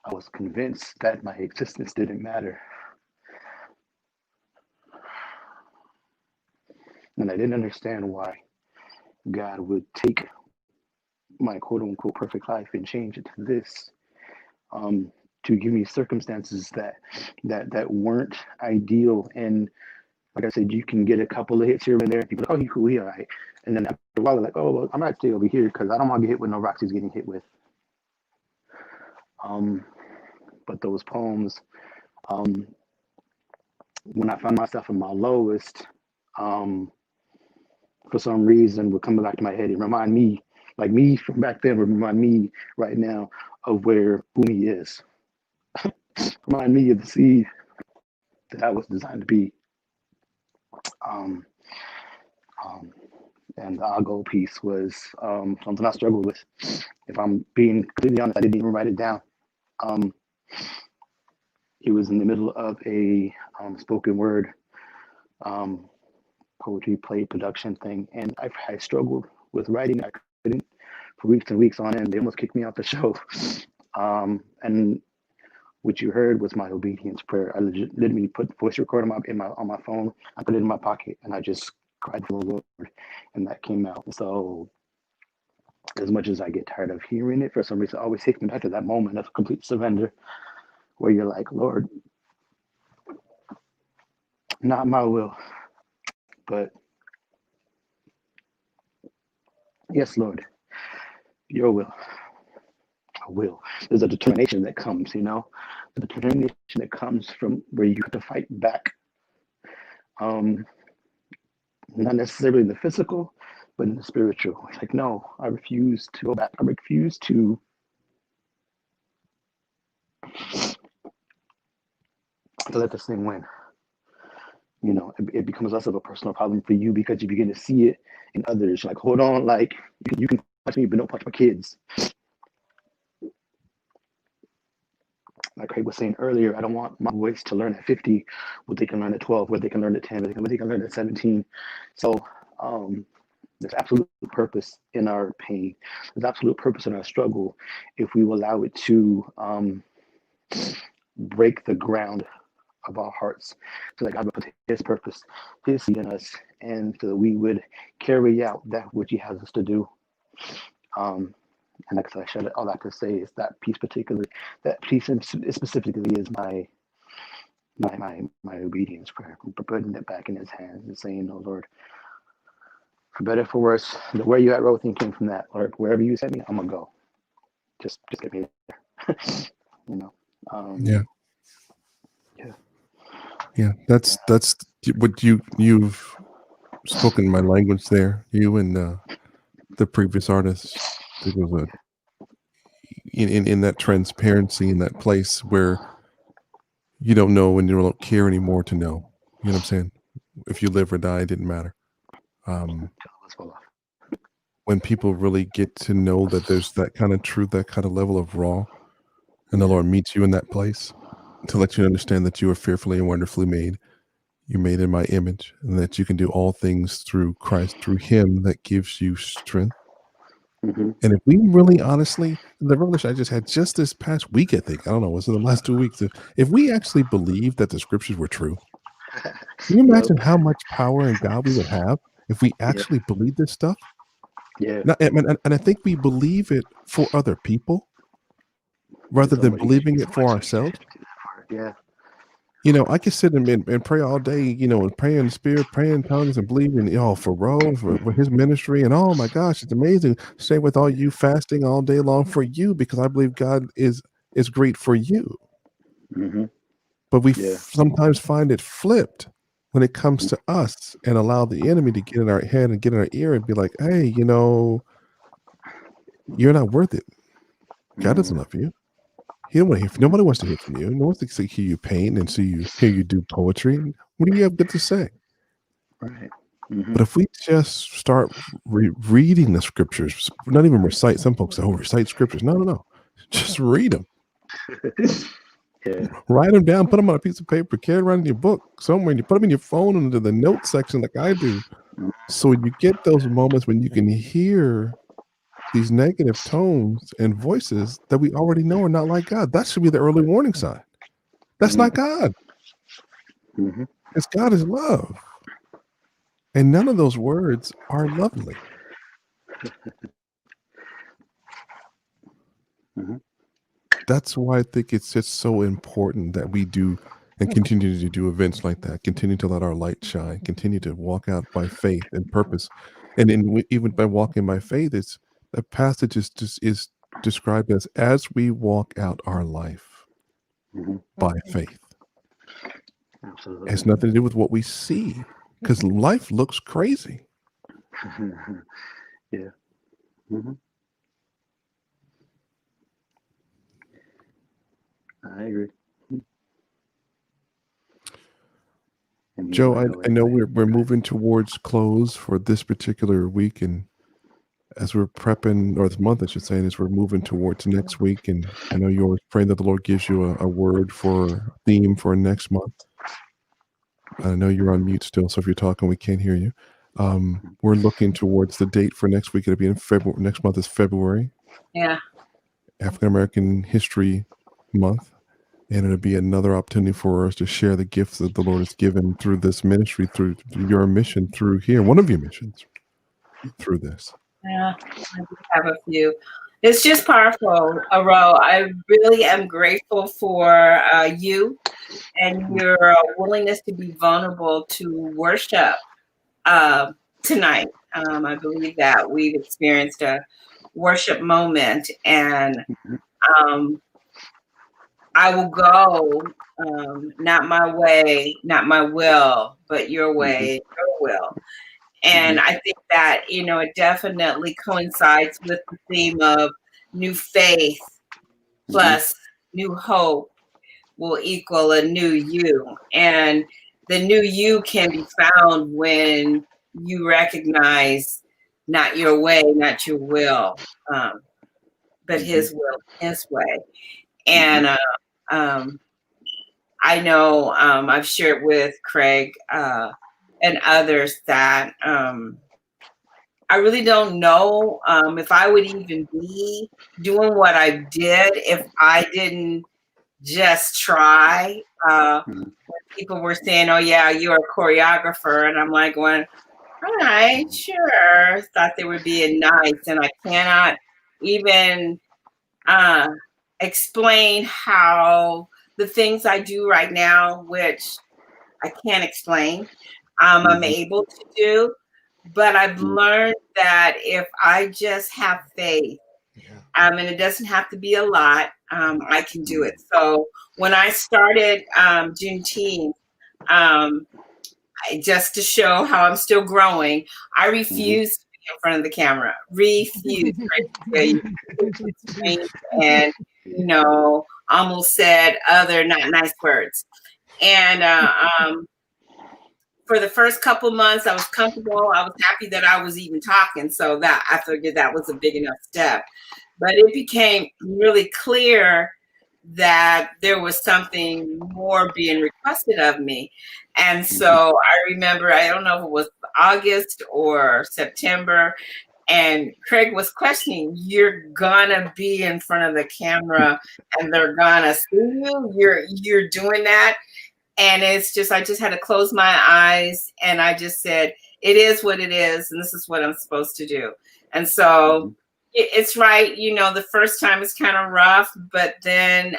I was convinced that my existence didn't matter. And I didn't understand why God would take my quote unquote perfect life and change it to this, to give me circumstances that weren't ideal. And like I said, you can get a couple of hits here and there. People are like, oh, you cool, all right. And then after a while, they're like, oh, well, I'm actually over here because I don't want to get hit with no rocks he's getting hit with. But those poems, when I found myself in my lowest, for some reason would come back to my head and remind me, like me from back then would remind me right now of where Bumi is. Remind me of the seed that I was designed to be. And the Ago piece was something I struggled with. If I'm being completely honest, I didn't even write it down. It was in the middle of a spoken word poetry play production thing, and I struggled with writing. I couldn't for weeks and weeks on end. They almost kicked me off the show. And what you heard was my obedience prayer. I literally put voice recorder on my phone. I put it in my pocket, and I just cried for the Lord, and that came out. So as much as I get tired of hearing it, for some reason, it always takes me back to that moment of complete surrender, where you're like, Lord, not my will, but yes, Lord, your will. I will. There's a determination that comes, the determination that comes from where you have to fight back. Not necessarily in the physical, but in the spiritual. It's like, no, I refuse to go back. I refuse to let this thing win. It becomes less of a personal problem for you because you begin to see it in others. Like, hold on, like you can punch me, but don't punch my kids. Like Craig was saying earlier, I don't want my boys to learn at 50 what they can learn at 12, what they can learn at 10, what they can learn at 17. So There's absolute purpose in our pain. There's absolute purpose in our struggle if we allow it to break the ground of our hearts, so that God would put His purpose, His seed in us, and so that we would carry out that which He has us to do. And like I said, all I can say is that peace, specifically is my obedience prayer, putting it back in His hands and saying, "Oh Lord, for better for worse, where you at, Rothin, came from that. Lord, wherever you send me, I'm gonna go. Just get me there." You know. Yeah, that's what you've spoken my language there. You and the previous artist. It was in that transparency, in that place where you don't know and you don't care anymore to know. You know what I'm saying? If you live or die, it didn't matter. When people really get to know that there's that kind of truth, that kind of level of raw, and the Lord meets you in that place to let you understand that you are fearfully and wonderfully made. You're made in my image, and that you can do all things through Christ, through Him that gives you strength. Mm-hmm. And if we really honestly, the revelation I just had just this past week, I think, I don't know, was it the last 2 weeks? If we actually believed that the scriptures were true, can you imagine how much power in God we would have if we actually believe this stuff? Yeah. Now, and I think we believe it for other people rather than believing it for ourselves. Yeah. You know, I can sit and pray all day, you know, and pray in the spirit, pray in tongues and believe in, for Ro, for his ministry. And oh my gosh, it's amazing. Stay with all you fasting all day long for you, because I believe God is great for you. Mm-hmm. But we sometimes find it flipped when it comes to us, and allow the enemy to get in our head and get in our ear and be like, hey, you know, you're not worth it. God doesn't love you. He don't want to hear. Nobody wants to hear from you. No one wants to hear you paint and hear you do poetry. What do you have good to say? Right. Mm-hmm. But if we just start reading the scriptures, not even recite. Some folks say, "Oh, recite scriptures." No. Just read them. Write them down. Put them on a piece of paper. Carry around in your book somewhere. And you put them in your phone into the notes section, like I do. So when you get those moments when you can hear these negative tones and voices that we already know are not like God, that should be the early warning sign. That's not God. Because God is love. And none of those words are lovely. That's why I think it's just so important that we do and continue to do events like that, continue to let our light shine, continue to walk out by faith and purpose. And even by walking by faith, it's the passage is described as we walk out our life by faith. Absolutely. It has nothing to do with what we see, because life looks crazy. Yeah. Mm-hmm. I agree. Joe, I know we're moving towards close for this particular week, and as we're prepping, or this month I should say, as we're moving towards next week, and I know you're praying that the Lord gives you a word for theme for next month. I know you're on mute still, so if you're talking, we can't hear you. We're looking towards the date for next week. It'll be in February. Next month is February. Yeah. African American History Month. And it'll be another opportunity for us to share the gifts that the Lord has given through this ministry, through your mission, through here, one of your missions, through this. Yeah, I do have a few. It's just powerful, Ro. I really am grateful for you and your willingness to be vulnerable to worship tonight. I believe that we've experienced a worship moment, and I will go, not my way, not my will, but your way, your will. And I think that, it definitely coincides with the theme of new faith plus new hope will equal a new you. And the new you can be found when you recognize not your way, not your will, but His will, His way. And I know I've shared with Craig and others that I really don't know if I would even be doing what I did if I didn't just try. People were saying, "Oh yeah, you're a choreographer," and I'm like, going, "All right, sure." Thought they were being nice, and I cannot even explain how the things I do right now, which I can't explain, I'm able to do. But I've learned that if I just have faith, and it doesn't have to be a lot, I can do it. So when I started Juneteenth, just to show how I'm still growing, I refused to be in front of the camera. Refused. And, you know, almost said other not nice words. And for the first couple months, I was comfortable. I was happy that I was even talking. So that I figured that was a big enough step. But it became really clear that there was something more being requested of me. And so I remember, I don't know if it was August or September, and Craig was questioning, "You're gonna be in front of the camera and they're gonna see you? You're doing that?" And it's just, I just had to close my eyes and I just said, it is what it is, and this is what I'm supposed to do. And so it's right, you know, the first time is kind of rough, but then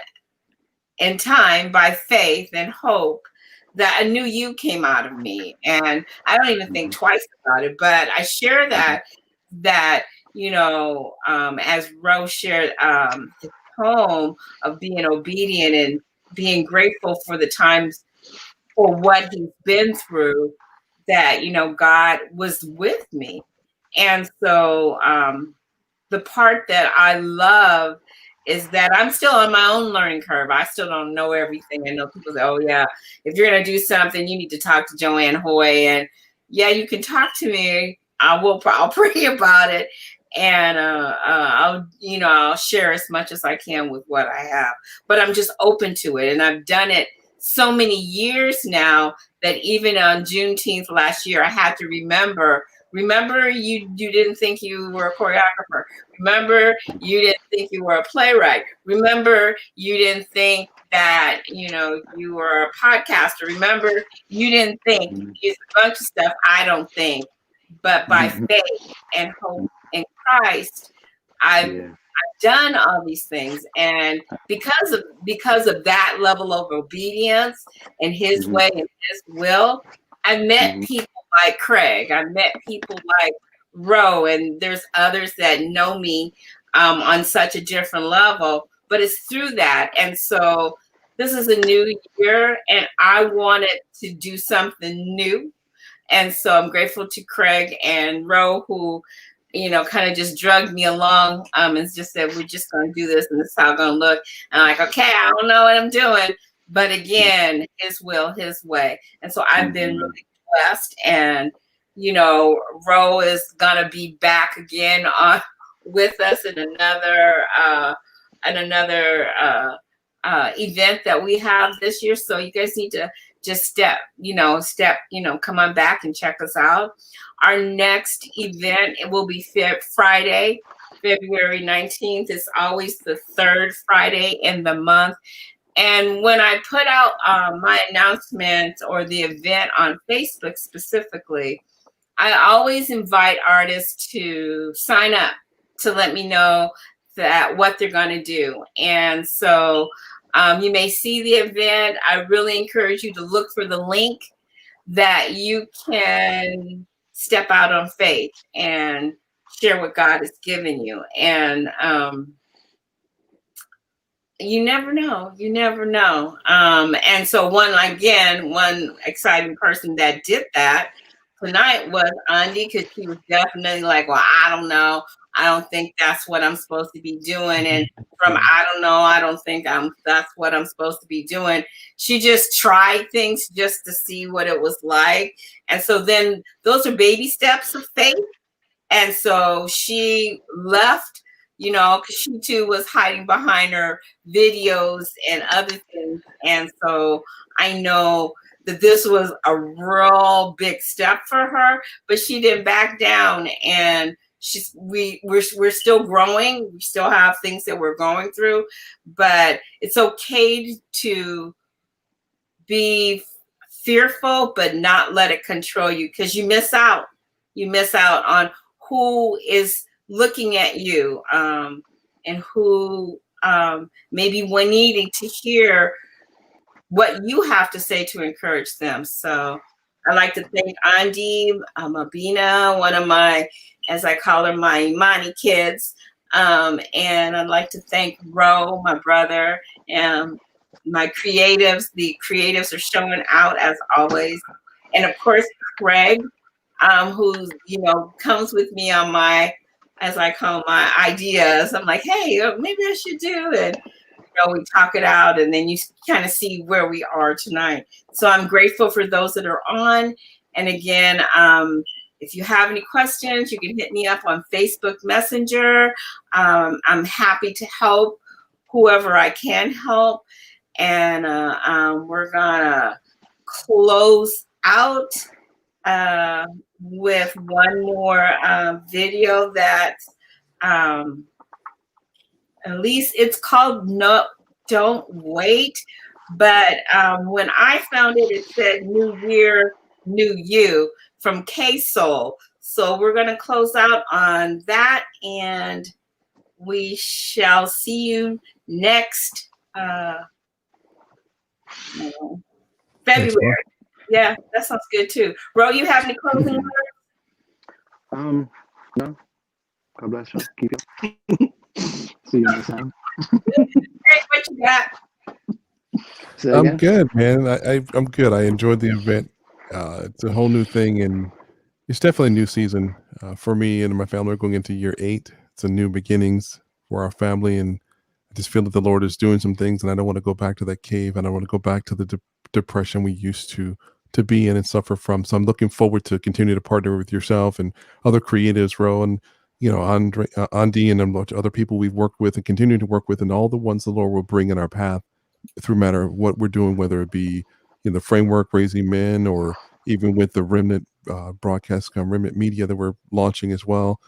in time, by faith and hope, that a new you came out of me. And I don't even think twice about it, but I share that, you know, as Rose shared his poem of being obedient and being grateful for the times for what he's been through, that, you know, God was with me. And so the part that I love is that I'm still on my own learning curve. I still don't know everything. I know people say, "Oh yeah, if you're gonna do something, you need to talk to Joanne Hoy." And yeah, you can talk to me. I'll pray about it, and I'll share as much as I can with what I have. But I'm just open to it, and I've done it so many years now that even on Juneteenth last year, I had to remember, you didn't think you were a choreographer. Remember, you didn't think you were a playwright. Remember, you didn't think that, you know, you were a podcaster. Remember, you didn't think. It's a bunch of stuff I don't think. But by faith and hope in Christ, I've done all these things. And because of that level of obedience and his way and his will, I met people like Craig. I met people like Ro, and there's others that know me on such a different level, but it's through that. And so this is a new year and I wanted to do something new. And so I'm grateful to Craig and Ro, who, you know, kind of just drugged me along and just said, "We're just going to do this and this is how it's going to look." And I'm like, okay, I don't know what I'm doing. But again, his will, his way. And so I've been really blessed. And, you know, Ro is going to be back again with us in another event that we have this year. So you guys need to just come on back and check us out. Our next event, it will be Friday, February 19th. It's always the third Friday in the month. And when I put out my announcement or the event on Facebook specifically, I always invite artists to sign up to let me know that what they're going to do. And so you may see the event. I really encourage you to look for the link that you can step out on faith and share what God has given you. And you never know. And so one exciting person that did that tonight was Andy, because she was definitely like, "Well, I don't know. I don't think that's what I'm supposed to be doing." And from "I don't know, I don't think that's what I'm supposed to be doing," she just tried things just to see what it was like. And so then those are baby steps of faith. And so she left, you know, because she too was hiding behind her videos and other things. And so I know that this was a real big step for her, but she didn't back down. And we're still growing. We still have things that we're going through, but it's okay to be fearful, but not let it control you, because you miss out. You miss out on who is looking at you, and who maybe one needing to hear what you have to say to encourage them. So I'd like to thank Andi Mabina, one of my, as I call her, my Imani kids. And I'd like to thank Ro, my brother, and my creatives. The creatives are showing out as always. And of course, Craig, who, comes with me on my, as I call my ideas. I'm like, hey, maybe I should do it. We talk it out, and then you kind of see where we are tonight. So I'm grateful for those that are on. And again, if you have any questions, you can hit me up on Facebook Messenger. I'm happy to help whoever I can help. And we're gonna close out with one more video that at least it's called No, Don't Wait. But when I found it, it said New Year, New You from K-Soul. So we're going to close out on that, and we shall see you next February. Yeah, that sounds good too. Ro, you have any closing words? No. God bless you. Keep it. See you next time. Hey, what you got? I'm good, man. I'm good. I enjoyed the event. It's a whole new thing, and it's definitely a new season for me and my family. We're going into year 8. It's a new beginnings for our family, and I just feel that the Lord is doing some things, and I don't want to go back to that cave. I don't want to go back to the depression we used to be in and suffer from. So I'm looking forward to continue to partner with yourself and other creatives, Ro, and Andre, Andi, and other people we've worked with and continue to work with, and all the ones the Lord will bring in our path through matter what we're doing, whether it be in the framework Raising Men, or even with the Remnant broadcast, Remnant Media that we're launching as well.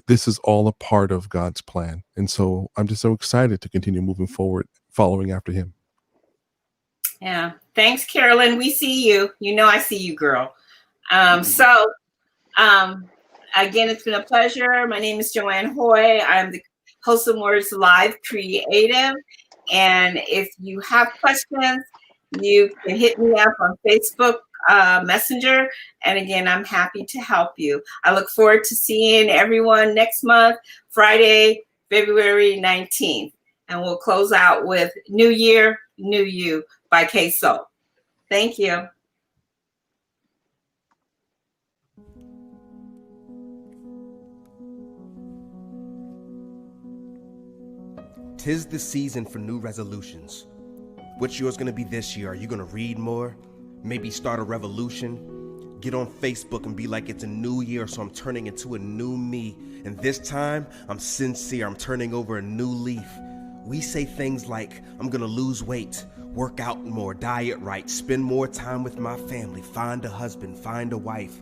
This is all a part of God's plan. And so I'm just so excited to continue moving forward, following after him. Yeah. Thanks, Carolyn. We see you. I see you, girl. Again, it's been a pleasure. My name is Joanne Hoy. I'm the Wholesome Words Live creative. And if you have questions, you can hit me up on Facebook Messenger. And again, I'm happy to help you. I look forward to seeing everyone next month, Friday, February 19th. And we'll close out with New Year, New You by K-Soul. Thank you. 'Tis the season for new resolutions. What's yours gonna be this year? Are you gonna read more? Maybe start a revolution? Get on Facebook and be like, it's a new year, so I'm turning into a new me. And this time, I'm sincere, I'm turning over a new leaf. We say things like, I'm gonna lose weight, work out more, diet right, spend more time with my family, find a husband, find a wife,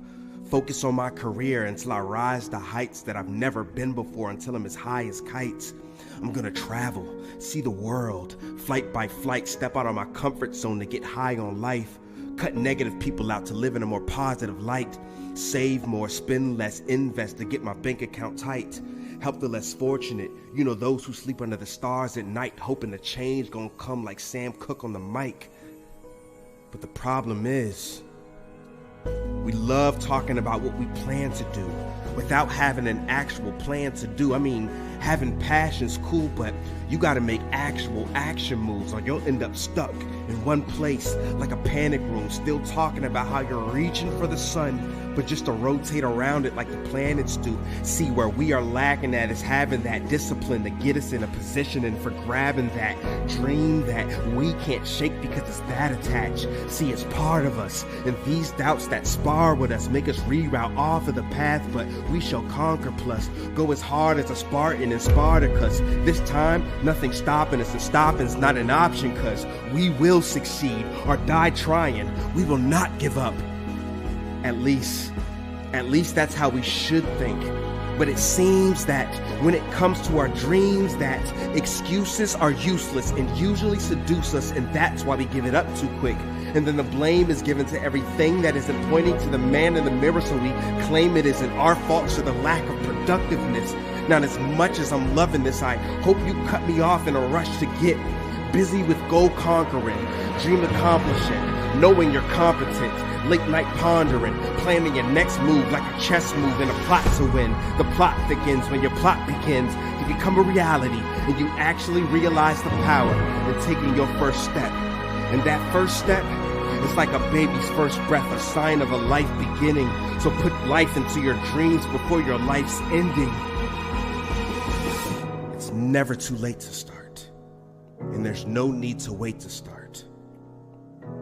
focus on my career until I rise to heights that I've never been before, until I'm as high as kites. I'm gonna travel, see the world, flight by flight, step out of my comfort zone to get high on life, cut negative people out to live in a more positive light, save more, spend less, invest to get my bank account tight, help the less fortunate, those who sleep under the stars at night, hoping the change gonna come like Sam Cooke on the mic. But the problem is, we love talking about what we plan to do without having an actual plan to do. I mean, having passion's cool, but you gotta make actual action moves or you'll end up stuck in one place like a panic room, still talking about how you're reaching for the sun, but just to rotate around it like the planets do. See, where we are lacking at is having that discipline to get us in a position and for grabbing that dream that we can't shake because it's that attached. See, it's part of us, and these doubts that spar with us make us reroute off of the path, but we shall conquer, plus go as hard as a Spartan in Spartacus. This time, nothing's stopping us, and stopping's not an option, cause we will succeed or die trying. We will not give up. At least that's how we should think. But it seems that when it comes to our dreams, that excuses are useless and usually seduce us, and that's why we give it up too quick. And then the blame is given to everything that isn't pointing to the man in the mirror, so we claim it isn't our fault, so the lack of productiveness. Now, as much as I'm loving this, I hope you cut me off in a rush to get busy with goal conquering, dream accomplishing, knowing you're competent, late night pondering, planning your next move like a chess move in a plot to win. The plot thickens when your plot begins to become a reality, and you actually realize the power in taking your first step. And that first step is like a baby's first breath, a sign of a life beginning. So put life into your dreams before your life's ending. It's never too late to start, and there's no need to wait to start.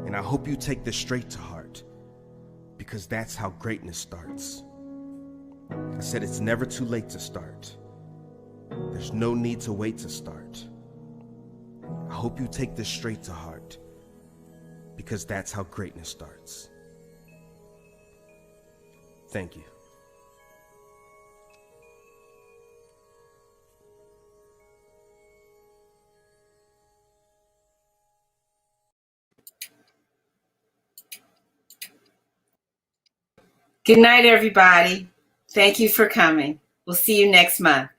And I hope you take this straight to heart, because that's how greatness starts. I said it's never too late to start. There's no need to wait to start. I hope you take this straight to heart, because that's how greatness starts. Thank you. Good night, everybody. Thank you for coming. We'll see you next month.